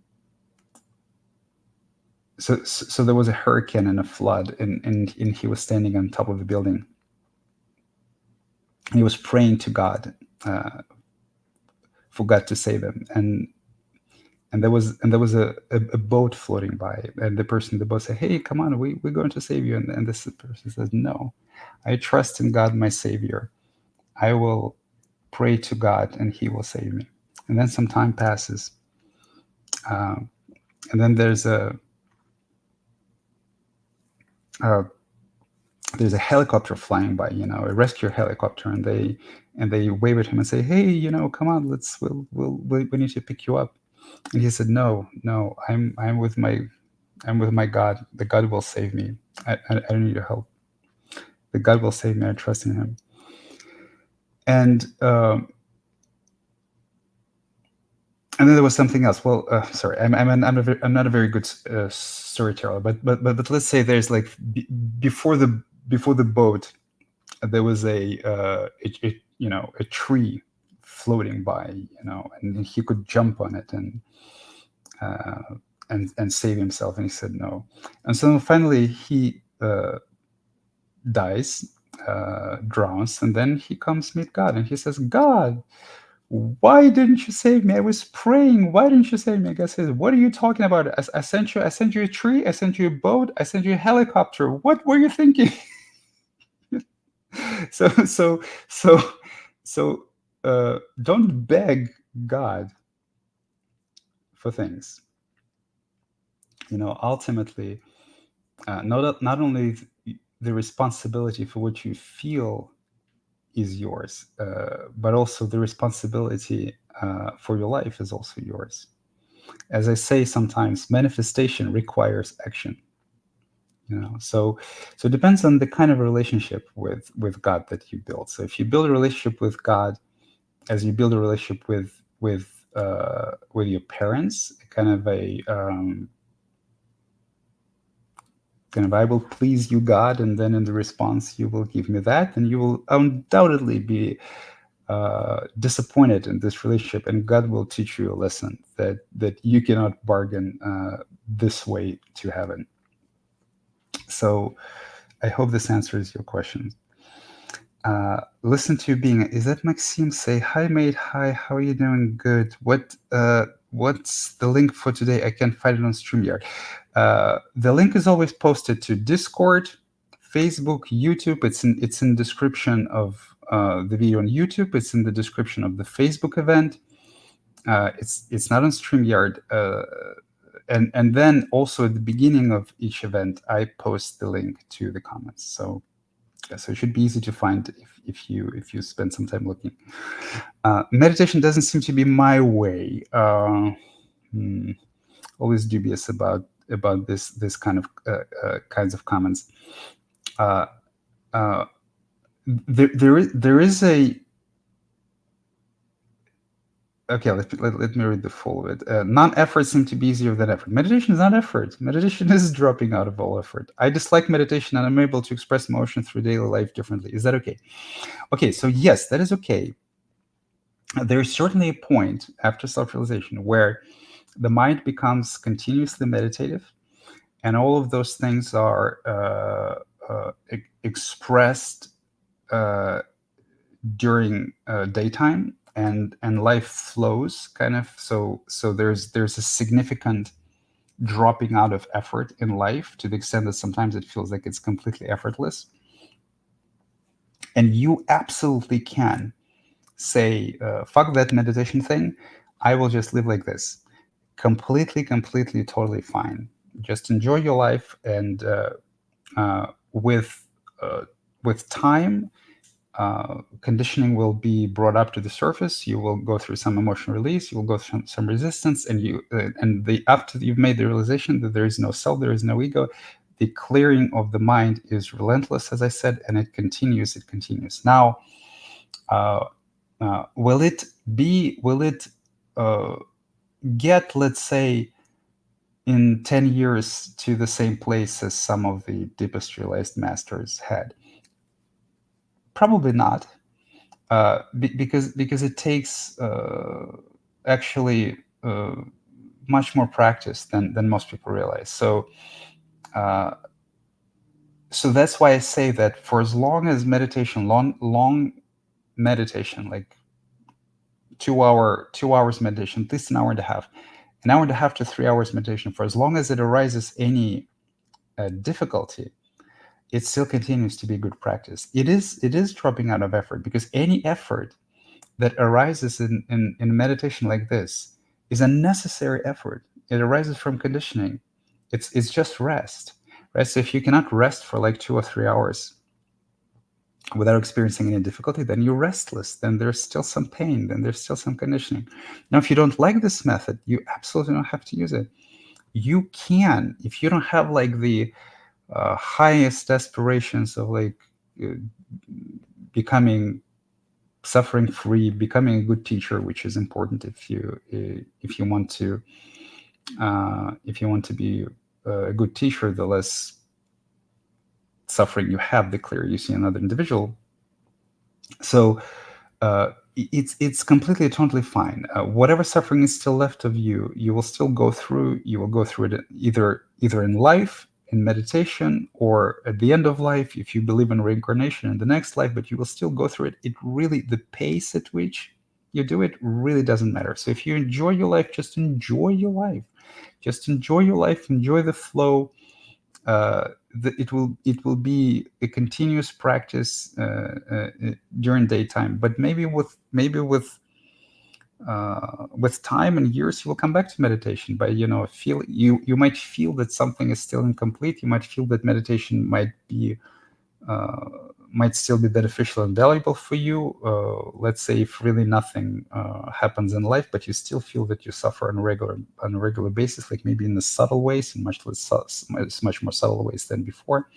A: so there was a hurricane and a flood, and he was standing on top of the building. He was praying to God for God to save him, and there was a boat floating by, and the boat said, "Hey, come on, we're going to save you." And this person says, "No, I trust in God, my Savior. I will pray to God, and He will save me." And then some time passes, um, and then uh, there's a helicopter flying by, a rescue helicopter, and they wave at him and say, "Hey, come on, we need to pick you up." And he said, "No, no, I'm with my God. The God will save me. I don't need your help. The God will save me. I trust in Him." And then there was something else. Well, sorry, I'm not a very good storyteller, but let's say there's like before the boat, there was a tree floating by, and he could jump on it uh, and save himself, and he said no. And so finally he dies, drowns, and then he comes meet God, and he says, "God, why didn't you save me? I was praying. Why didn't you save me?" God says, "What are you talking about? I sent you a tree. I sent you a boat. I sent you a helicopter. What were you thinking?" so so so so don't beg God for things. Ultimately, not only the responsibility for what you feel is yours, but also the responsibility for your life is also yours. As I say sometimes, manifestation requires action. So it depends on the kind of relationship with God that you build. So if you build a relationship with God as you build a relationship with your parents, kind of I will please you, God, and then in the response you will give me that, and you will undoubtedly be disappointed in this relationship, and God will teach you a lesson that you cannot bargain this way to heaven. So I hope this answers your questions. Listen to you being. Is that Maxime? Say hi, mate. Hi, how are you doing? Good. What's the link for today? I can't find it on StreamYard. The link is always posted to Discord, Facebook, YouTube. It's in description of the video on YouTube. It's in the description of the Facebook event. It's not on StreamYard. And then also at the beginning of each event, I post the link to the comments. So it should be easy to find if you spend some time looking. Meditation doesn't seem to be my way. Always dubious about this kind of kinds of comments. There is a. Okay, let me read the full of it. Non-effort seems to be easier than effort. Meditation is not effort. Meditation is dropping out of all effort. I dislike meditation and I'm able to express emotion through daily life differently. Is that okay? Okay, so yes, that is okay. There's certainly a point after self-realization where the mind becomes continuously meditative, and all of those things are expressed during daytime, and life flows kind of. So there's a significant dropping out of effort in life, to the extent that sometimes it feels like it's completely effortless. And you absolutely can say, fuck that meditation thing, I will just live like this. Completely, totally fine. Just enjoy your life, and with time, conditioning will be brought up to the surface. You will go through some emotional release. You will go through some resistance, and after you've made the realization that there is no self, there is no ego, the clearing of the mind is relentless, as I said, and it continues. It continues. Now, will it get, let's say, in 10 years to the same place as some of the deepest realized masters had? Probably not, because it takes actually much more practice than most people realize. So that's why I say that for as long as meditation, long meditation, like 2 hours meditation, at least an hour and a half to 3 hours meditation, for as long as it arises any difficulty, it still continues to be good practice. It is dropping out of effort, because any effort that arises in meditation like this is a necessary effort. It arises from conditioning. It's just rest, right? So if you cannot rest for like 2 or 3 hours without experiencing any difficulty, then you're restless. Then there's still some pain. Then there's still some conditioning. Now, if you don't like this method, you absolutely don't have to use it. You can, if you don't have like the highest aspirations of like becoming suffering free, becoming a good teacher, which is important if you want to be a good teacher. The less suffering you have, the clearer you see another individual. So it's completely, totally fine. Whatever suffering is still left of you, you will still go through. You will go through it either in life, in meditation, or at the end of life, if you believe in reincarnation in the next life. But you will still go through it. It really, the pace at which you do it really doesn't matter. So if you enjoy your life, just enjoy your life. Just enjoy your life. Enjoy the flow. It will be a continuous practice during daytime, but maybe with time and years, you will come back to meditation. But you might feel that something is still incomplete. You might feel that meditation might still be beneficial and valuable for you. Let's say if really nothing happens in life, but you still feel that you suffer on a regular basis, like maybe in the subtle ways, in much more subtle ways than before,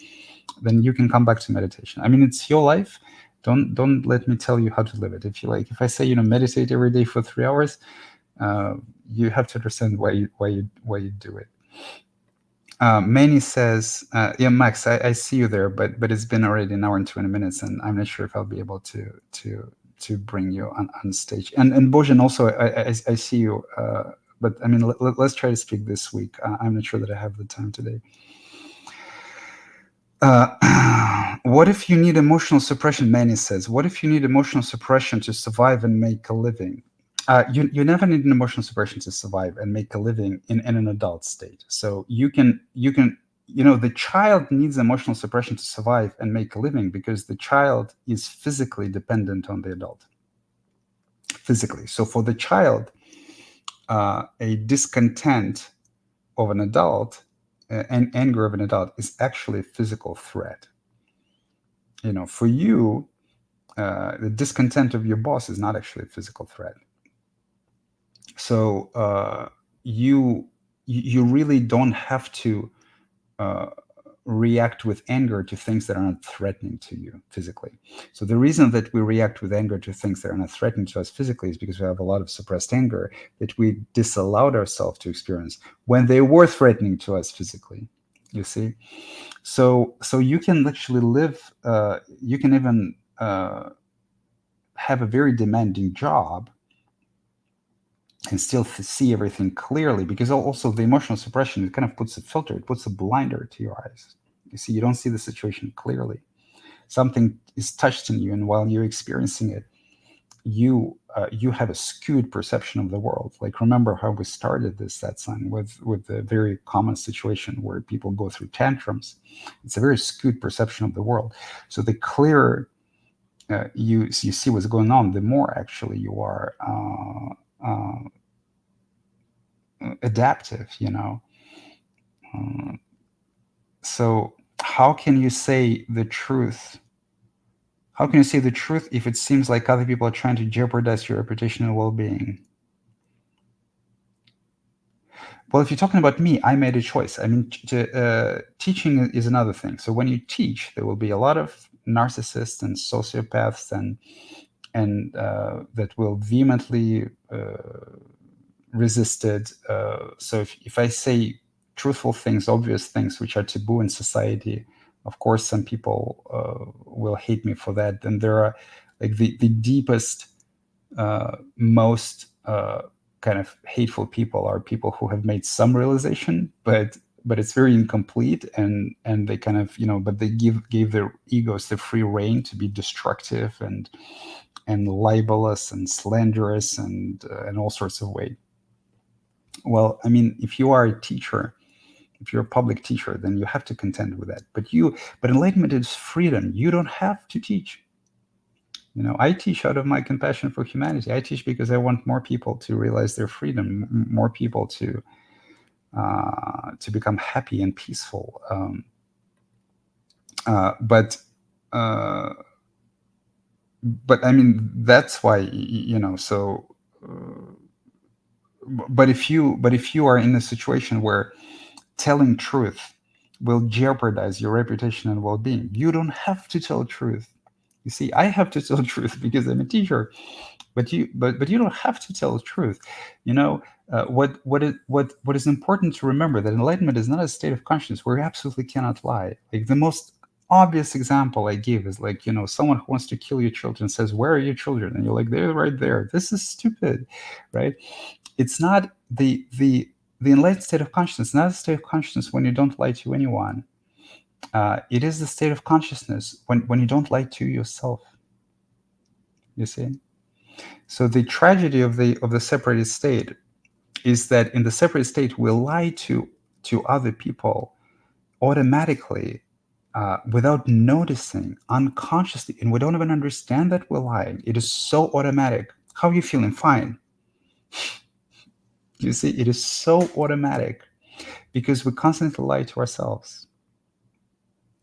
A: then you can come back to meditation. I mean, it's your life. Don't let me tell you how to live it. If I say meditate every day for 3 hours, you have to understand why you do it. Manny says, yeah, Max, I see you there, but it's been already an hour and 20 minutes, and I'm not sure if I'll be able to bring you on stage. And Bojan, also, I see you, but I mean, let's try to speak this week. I'm not sure that I have the time today. What if you need emotional suppression? Manny says, what if you need emotional suppression to survive and make a living? You never need an emotional suppression to survive and make a living in an adult state. So the child needs emotional suppression to survive and make a living because the child is physically dependent on the adult. Physically. So for the child, a discontent of an adult and anger of an adult is actually a physical threat. For you, the discontent of your boss is not actually a physical threat. So you really don't have to uh, react with anger to things that are not threatening to you physically. So the reason that we react with anger to things that are not threatening to us physically is because we have a lot of suppressed anger that we disallowed ourselves to experience when they were threatening to us physically. You see, so you can actually live. You can even have a very demanding job and still see everything clearly, because also the emotional suppression, it kind of puts a filter, it puts a blinder to your eyes. You see, you don't see the situation clearly. Something is touched in you, and while you're experiencing it, you have a skewed perception of the world. Like, remember how we started this satsang with the very common situation where people go through tantrums. It's a very skewed perception of the world. So the clearer you see what's going on, the more actually you are adaptive. So how can you say the truth? How can you say the truth if it seems like other people are trying to jeopardize your reputation and well-being? Well, if you're talking about me, I made a choice. I mean, teaching is another thing. So when you teach, there will be a lot of narcissists and sociopaths and that will vehemently resisted. So if I say truthful things, obvious things which are taboo in society, of course, some people will hate me for that. And there are like the deepest, most kind of hateful people are people who have made some realization, but it's very incomplete, and they kind of but they gave their egos the free rein to be destructive and libelous and slanderous and all sorts of ways. Well, I mean, if you are a teacher, if you're a public teacher, then you have to contend with that. But enlightenment is freedom. You don't have to teach. I teach out of my compassion for humanity. I teach because I want more people to realize their freedom, more people to become happy and peaceful. But I mean, that's why So, but if you are in a situation where telling truth will jeopardize your reputation and well-being, you don't have to tell truth. You see, I have to tell truth because I'm a teacher, but you don't have to tell the truth. What is important to remember, that enlightenment is not a state of consciousness where you absolutely cannot lie. Like, the most obvious example I give is like, someone who wants to kill your children says, where are your children? And you're like, they're right there. This is stupid, right? It's not the enlightened state of consciousness, not a state of consciousness when you don't lie to anyone. It is the state of consciousness when you don't lie to yourself. You see? So the tragedy of the separated state is that in the separated state we lie to other people automatically, without noticing, unconsciously, and we don't even understand that we're lying. It is so automatic. How are you feeling? Fine. You see, it is so automatic because we constantly lie to ourselves.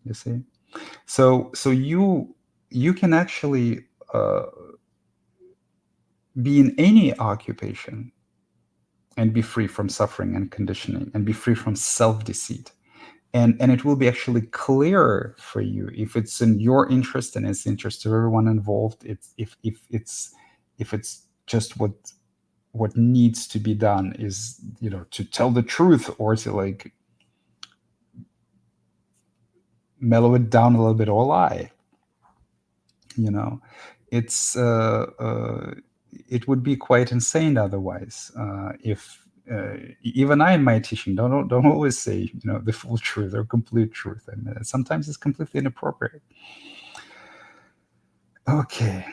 A: You see, so you can actually be in any occupation and be free from suffering and conditioning and be free from self-deceit, and it will be actually clearer for you if it's in your interest and it's the interest of everyone involved. It's if it's just what needs to be done is to tell the truth, or to like mellow it down a little bit, or lie. It's it would be quite insane otherwise, if even I in my teaching don't always say the full truth or complete truth, and sometimes it's completely inappropriate. Okay,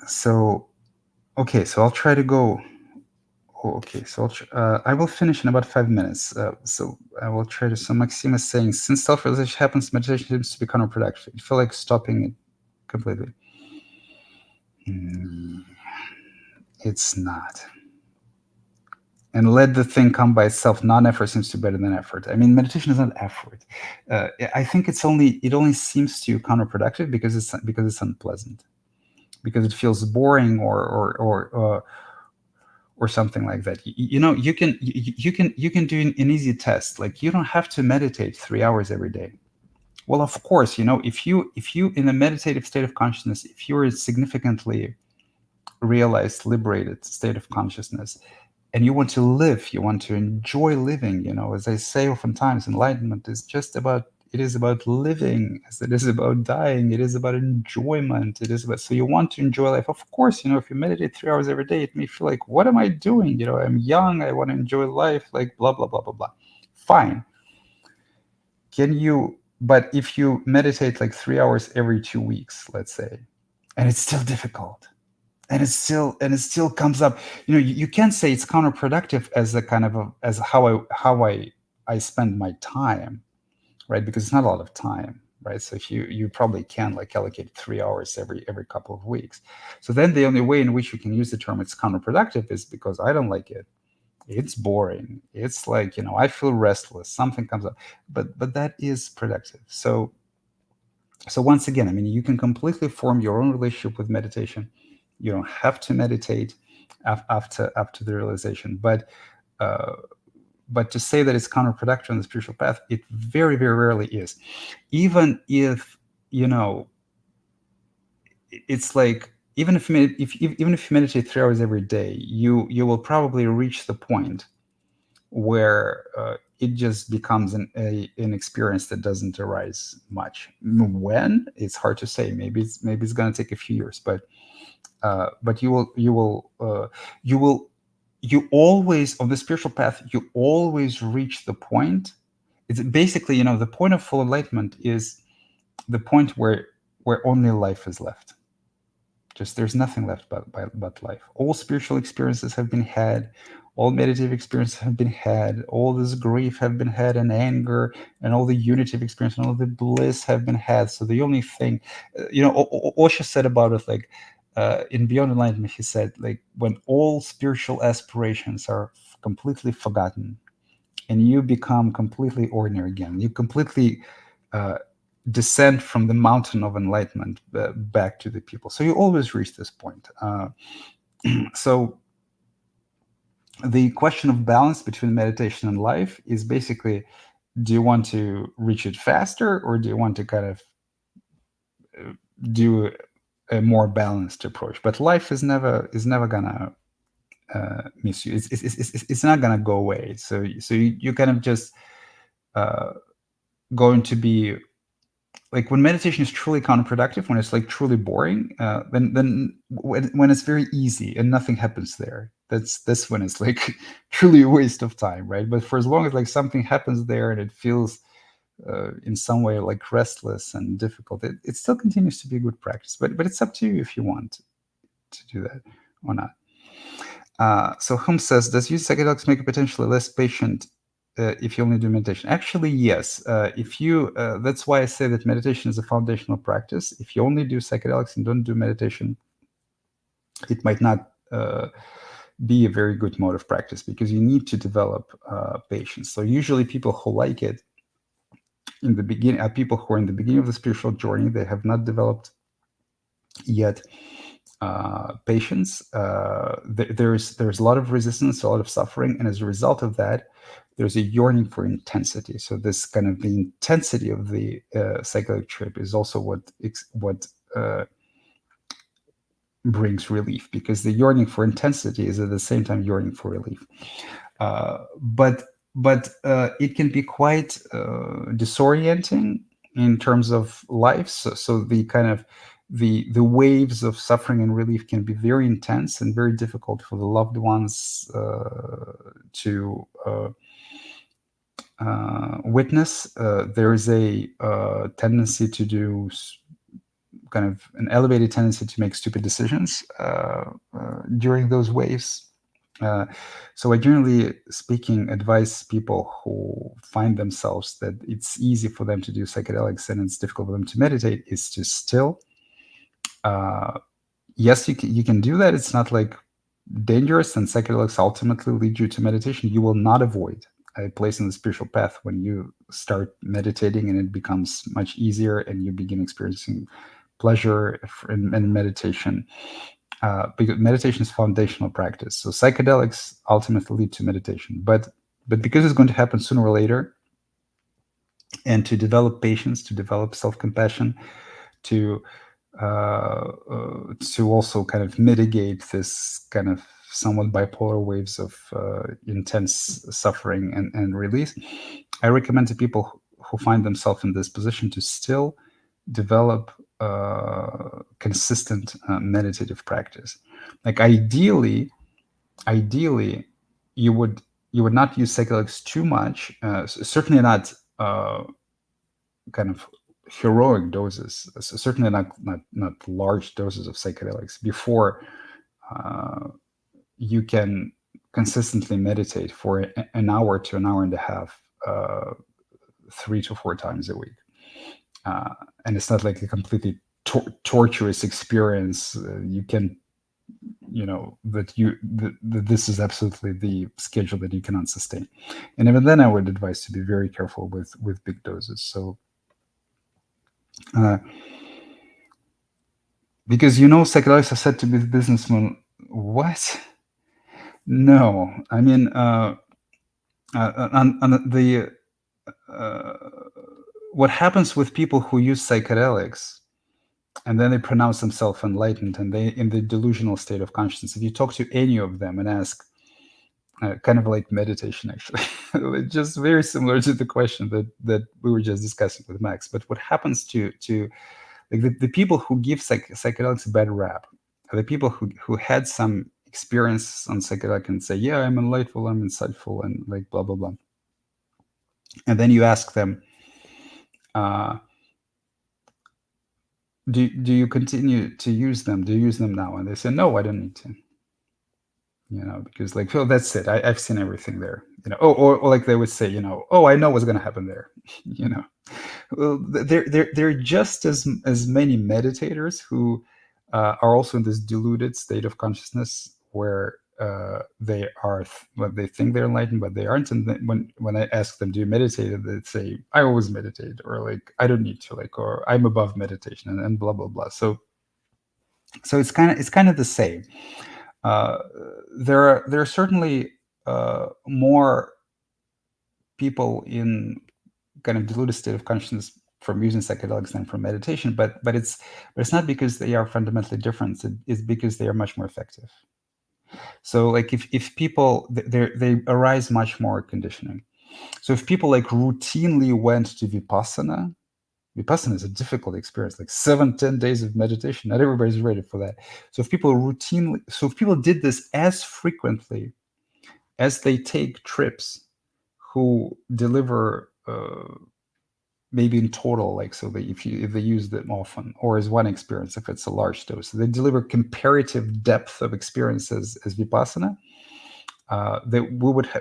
A: so so I'll try to go. Oh, okay, so I will finish in about 5 minutes. So I will try to. So Maxime is saying, since self-realization happens, meditation seems to be counterproductive. You feel like stopping it completely. Mm, it's not. And let the thing come by itself. Non-effort seems to be better than effort. I mean, meditation is not effort. I think it only seems to counterproductive because it's unpleasant, because it feels boring or something like that. You can do an easy test. Like, you don't have to meditate 3 hours every day. Well, of course, if you in a meditative state of consciousness, if you're a significantly realized, liberated state of consciousness, and you want to live, you want to enjoy living, as I say oftentimes, enlightenment is just about, it is about living as it is about dying. It is about enjoyment. It is about, so you want to enjoy life. Of course, if you meditate 3 hours every day, it may feel like, what am I doing? I'm young, I want to enjoy life, like blah, blah, blah, blah, blah. Fine. But if you meditate like 3 hours every 2 weeks, let's say, and it's still difficult, and it still comes up, you can't say it's counterproductive as a kind of as how I spend my time, right? Because it's not a lot of time, right? So if you probably can like allocate 3 hours every couple of weeks. So then the only way in which you can use the term it's counterproductive is because I don't like it. It's boring. It's like, I feel restless. Something comes up, but that is productive. So once again, I mean, you can completely form your own relationship with meditation. You don't have to meditate after the realization, uh, but to say that it's counterproductive on the spiritual path, it very, very rarely is. Even if it's like, even if you meditate 3 hours every day, you will probably reach the point where it just becomes an experience that doesn't arise much. When, it's hard to say. Maybe it's going to take a few years, but you always, on the spiritual path, you always reach the point. It's basically, the point of full enlightenment is the point where only life is left. Just there's nothing left but life. All spiritual experiences have been had, all meditative experiences have been had, all this grief have been had, and anger, and all the unitive experience and all the bliss have been had. So the only thing, Osho said about it, like, in Beyond Enlightenment, he said, like, when all spiritual aspirations are completely forgotten and you become completely ordinary again, you completely uh, descend from the mountain of enlightenment back to the people. So you always reach this point. So the question of balance between meditation and life is basically, do you want to reach it faster, or do you want to kind of do a more balanced approach? But life is never gonna miss you. It's not gonna go away. So you kind of just going to be like, when meditation is truly counterproductive, when it's like truly boring, then when it's very easy and nothing happens there, that's when it's like truly a waste of time, right? But for as long as like something happens there and it feels in some way like restless and difficult, it still continues to be a good practice. But it's up to you if you want to do that or not. So Hum says, does use psychedelics make you potentially less patient if you only do meditation? Actually, yes. If you, that's why I say that meditation is a foundational practice. If you only do psychedelics and don't do meditation, it might not be a very good mode of practice, because you need to develop patience. So usually people who like it in the beginning are people who are in the beginning of the spiritual journey. They have not developed yet patience. There's a lot of resistance, a lot of suffering, and as a result of that, there's a yearning for intensity. So this kind of the intensity of the psychedelic trip is also what brings relief, because the yearning for intensity is at the same time yearning for relief. But it can be quite disorienting in terms of life. So the kind of the waves of suffering and relief can be very intense and very difficult for the loved ones to witness. There is a tendency to do kind of an elevated tendency to make stupid decisions during those waves. So I generally speaking advise people who find themselves that it's easy for them to do psychedelics and it's difficult for them to meditate is to still. Yes, you can do that. It's not like dangerous, and psychedelics ultimately lead you to meditation. You will not avoid a place in the spiritual path when you start meditating, and it becomes much easier, and you begin experiencing pleasure in meditation. Because meditation is foundational practice. So psychedelics ultimately lead to meditation, but because it's going to happen sooner or later, and to develop patience, to develop self-compassion, to also kind of mitigate this kind of somewhat bipolar waves of intense suffering and release, I recommend to people who find themselves in this position to still develop consistent meditative practice. Like ideally, you would not use psychedelics too much. Certainly not kind of heroic doses. Certainly not large doses of psychedelics before you can consistently meditate for an hour to an hour and a half, 3 to 4 times a week. And it's not like a completely torturous experience. You can, that this is absolutely the schedule that you cannot sustain. And even then, I would advise to be very careful with big doses. So, because psychedelics are said to be the businessman. What? No, I mean, on the what happens with people who use psychedelics and then they pronounce themselves enlightened and they in the delusional state of consciousness. If you talk to any of them and ask, kind of like meditation, actually, just very similar to the question that we were just discussing with Max. But what happens to like the people who give psychedelics a bad rap are the people who had some experience on psychedelic and say, yeah, I'm enlightened, I'm insightful, and like blah blah blah. And then you ask them, do you continue to use them? Do you use them now? And they say, no, I don't need to. Because like, oh, that's it. I've seen everything there. Or like they would say, oh, I know what's going to happen there. Well, there are just as many meditators who are also in this deluded state of consciousness where they are they think they're enlightened, but they aren't. And then when I ask them, do you meditate? They say, I always meditate, or like I don't need to, like, or I'm above meditation, and blah blah blah. So it's kind of the same. There are certainly more people in kind of deluded state of consciousness from using psychedelics than from meditation, but it's not because they are fundamentally different. It's because they are much more effective. So like if people they arise much more conditioning. So if people like routinely went to Vipassana is a difficult experience, like 7-10 days of meditation. Not everybody's ready for that. So if people did this as frequently as they take trips, who deliver maybe in total, like, so that if they use them often, or as one experience, if it's a large dose, they deliver comparative depth of experiences as Vipassana, that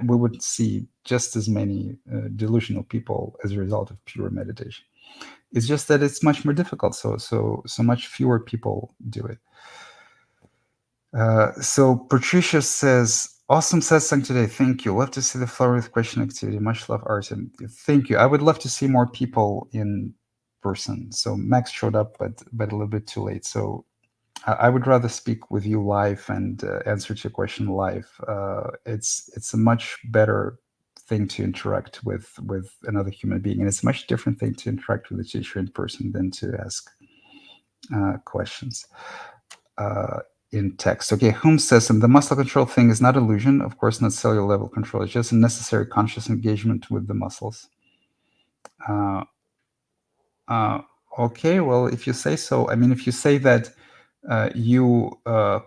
A: we would see just as many delusional people as a result of pure meditation. It's just that it's much more difficult, so much fewer people do it. So Patricia says, awesome satsang today. Thank you. Love to see the flower with question activity. Much love, Artem. Thank you. I would love to see more people in person. So Max showed up, but a little bit too late. So I would rather speak with you live and answer to your question live. It's a much better thing to interact with another human being, and it's a much different thing to interact with a teacher in person than to ask questions in text. Okay, Whom says, the muscle control thing is not illusion, of course, not cellular level control. It's just a necessary conscious engagement with the muscles. Okay, well, if you say so, I mean, if you say that you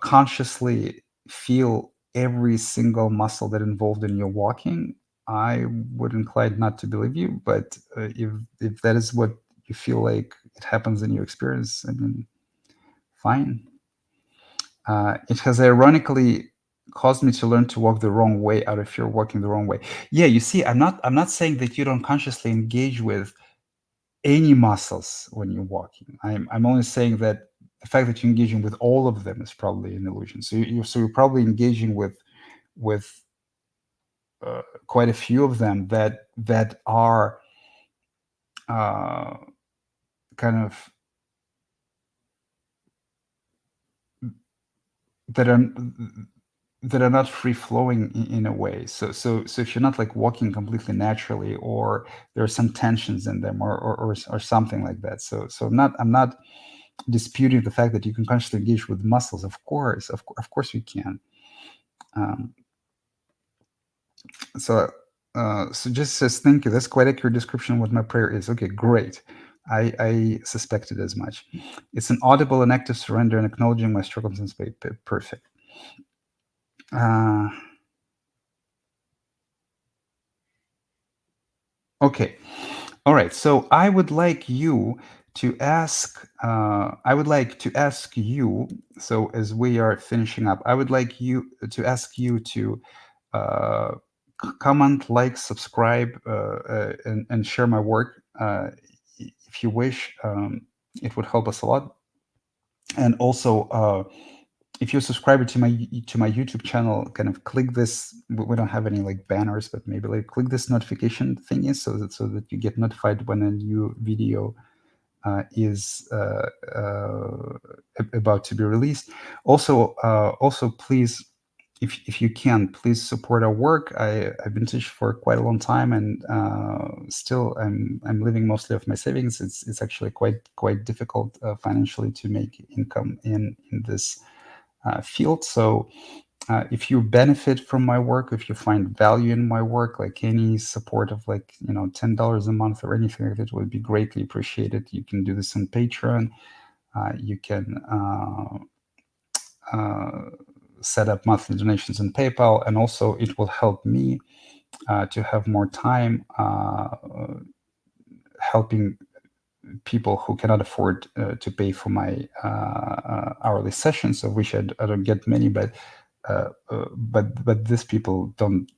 A: consciously feel every single muscle that involved in your walking, I would incline not to believe you. But if that is what you feel like it happens in your experience, I mean, fine. It has ironically caused me to learn to walk the wrong way out of fear of walking the wrong way. Yeah, you see, I'm not saying that you don't consciously engage with any muscles when you're walking. I'm only saying that the fact that you're engaging with all of them is probably an illusion. So you're probably engaging with quite a few of them that are uh, kind of that are that are not free flowing in a way. So if you're not like walking completely naturally, or there are some tensions in them, or something like that. So I'm not disputing the fact that you can consciously engage with muscles. Of course you can. Um, so just says, thank you. That's quite accurate description of what my prayer is. Okay, great. I suspected as much. It's an audible and active surrender and acknowledging my struggles and space. Perfect. Uh, okay. All right. So I would like you to ask. I would like to ask you. So as we are finishing up, I would like you to ask you to uh, comment, like, subscribe, and share my work if you wish. It would help us a lot. And also, if you're subscribed to my YouTube channel, kind of click this. We don't have any like banners, but maybe like click this notification thingy so that you get notified when a new video is about to be released. Also, please, if you can, please support our work. I've been teaching for quite a long time, and still I'm living mostly off my savings. It's actually quite difficult financially to make income in this field. So if you benefit from my work, if you find value in my work, like any support of like $10 a month or anything like that would be greatly appreciated. You can do this on Patreon. You can set up monthly donations on PayPal, and also it will help me to have more time helping people who cannot afford to pay for my hourly sessions, of which I don't get many, but these people don't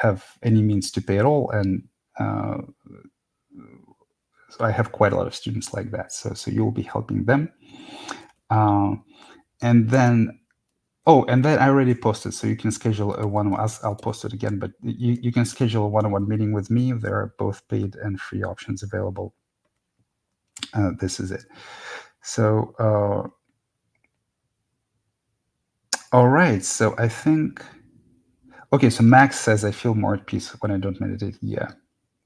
A: have any means to pay at all, and uh, so I have quite a lot of students like that. So you'll be helping them, uh, and then and then I already posted, so you can schedule a one. I'll post it again, but you can schedule a one-on-one meeting with me. There are both paid and free options available. This is it. So, all right. So I think, okay. So Max says, I feel more at peace when I don't meditate. Yeah.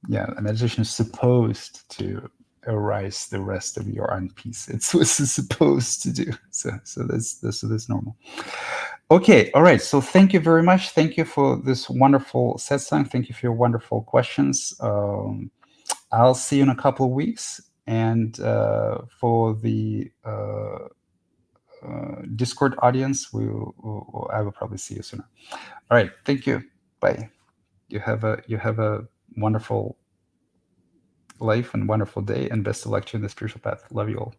A: Yeah. Meditation is supposed to erase the rest of your unpeace. It's what it's supposed to do. So that's normal. Okay. All right. So thank you very much. Thank you for this wonderful satsang. Thank you for your wonderful questions. I'll see you in a couple of weeks. And for the Discord audience, I will probably see you sooner. All right, thank you. Bye. You have a wonderful life and wonderful day, and best of luck to you in the spiritual path. Love you all.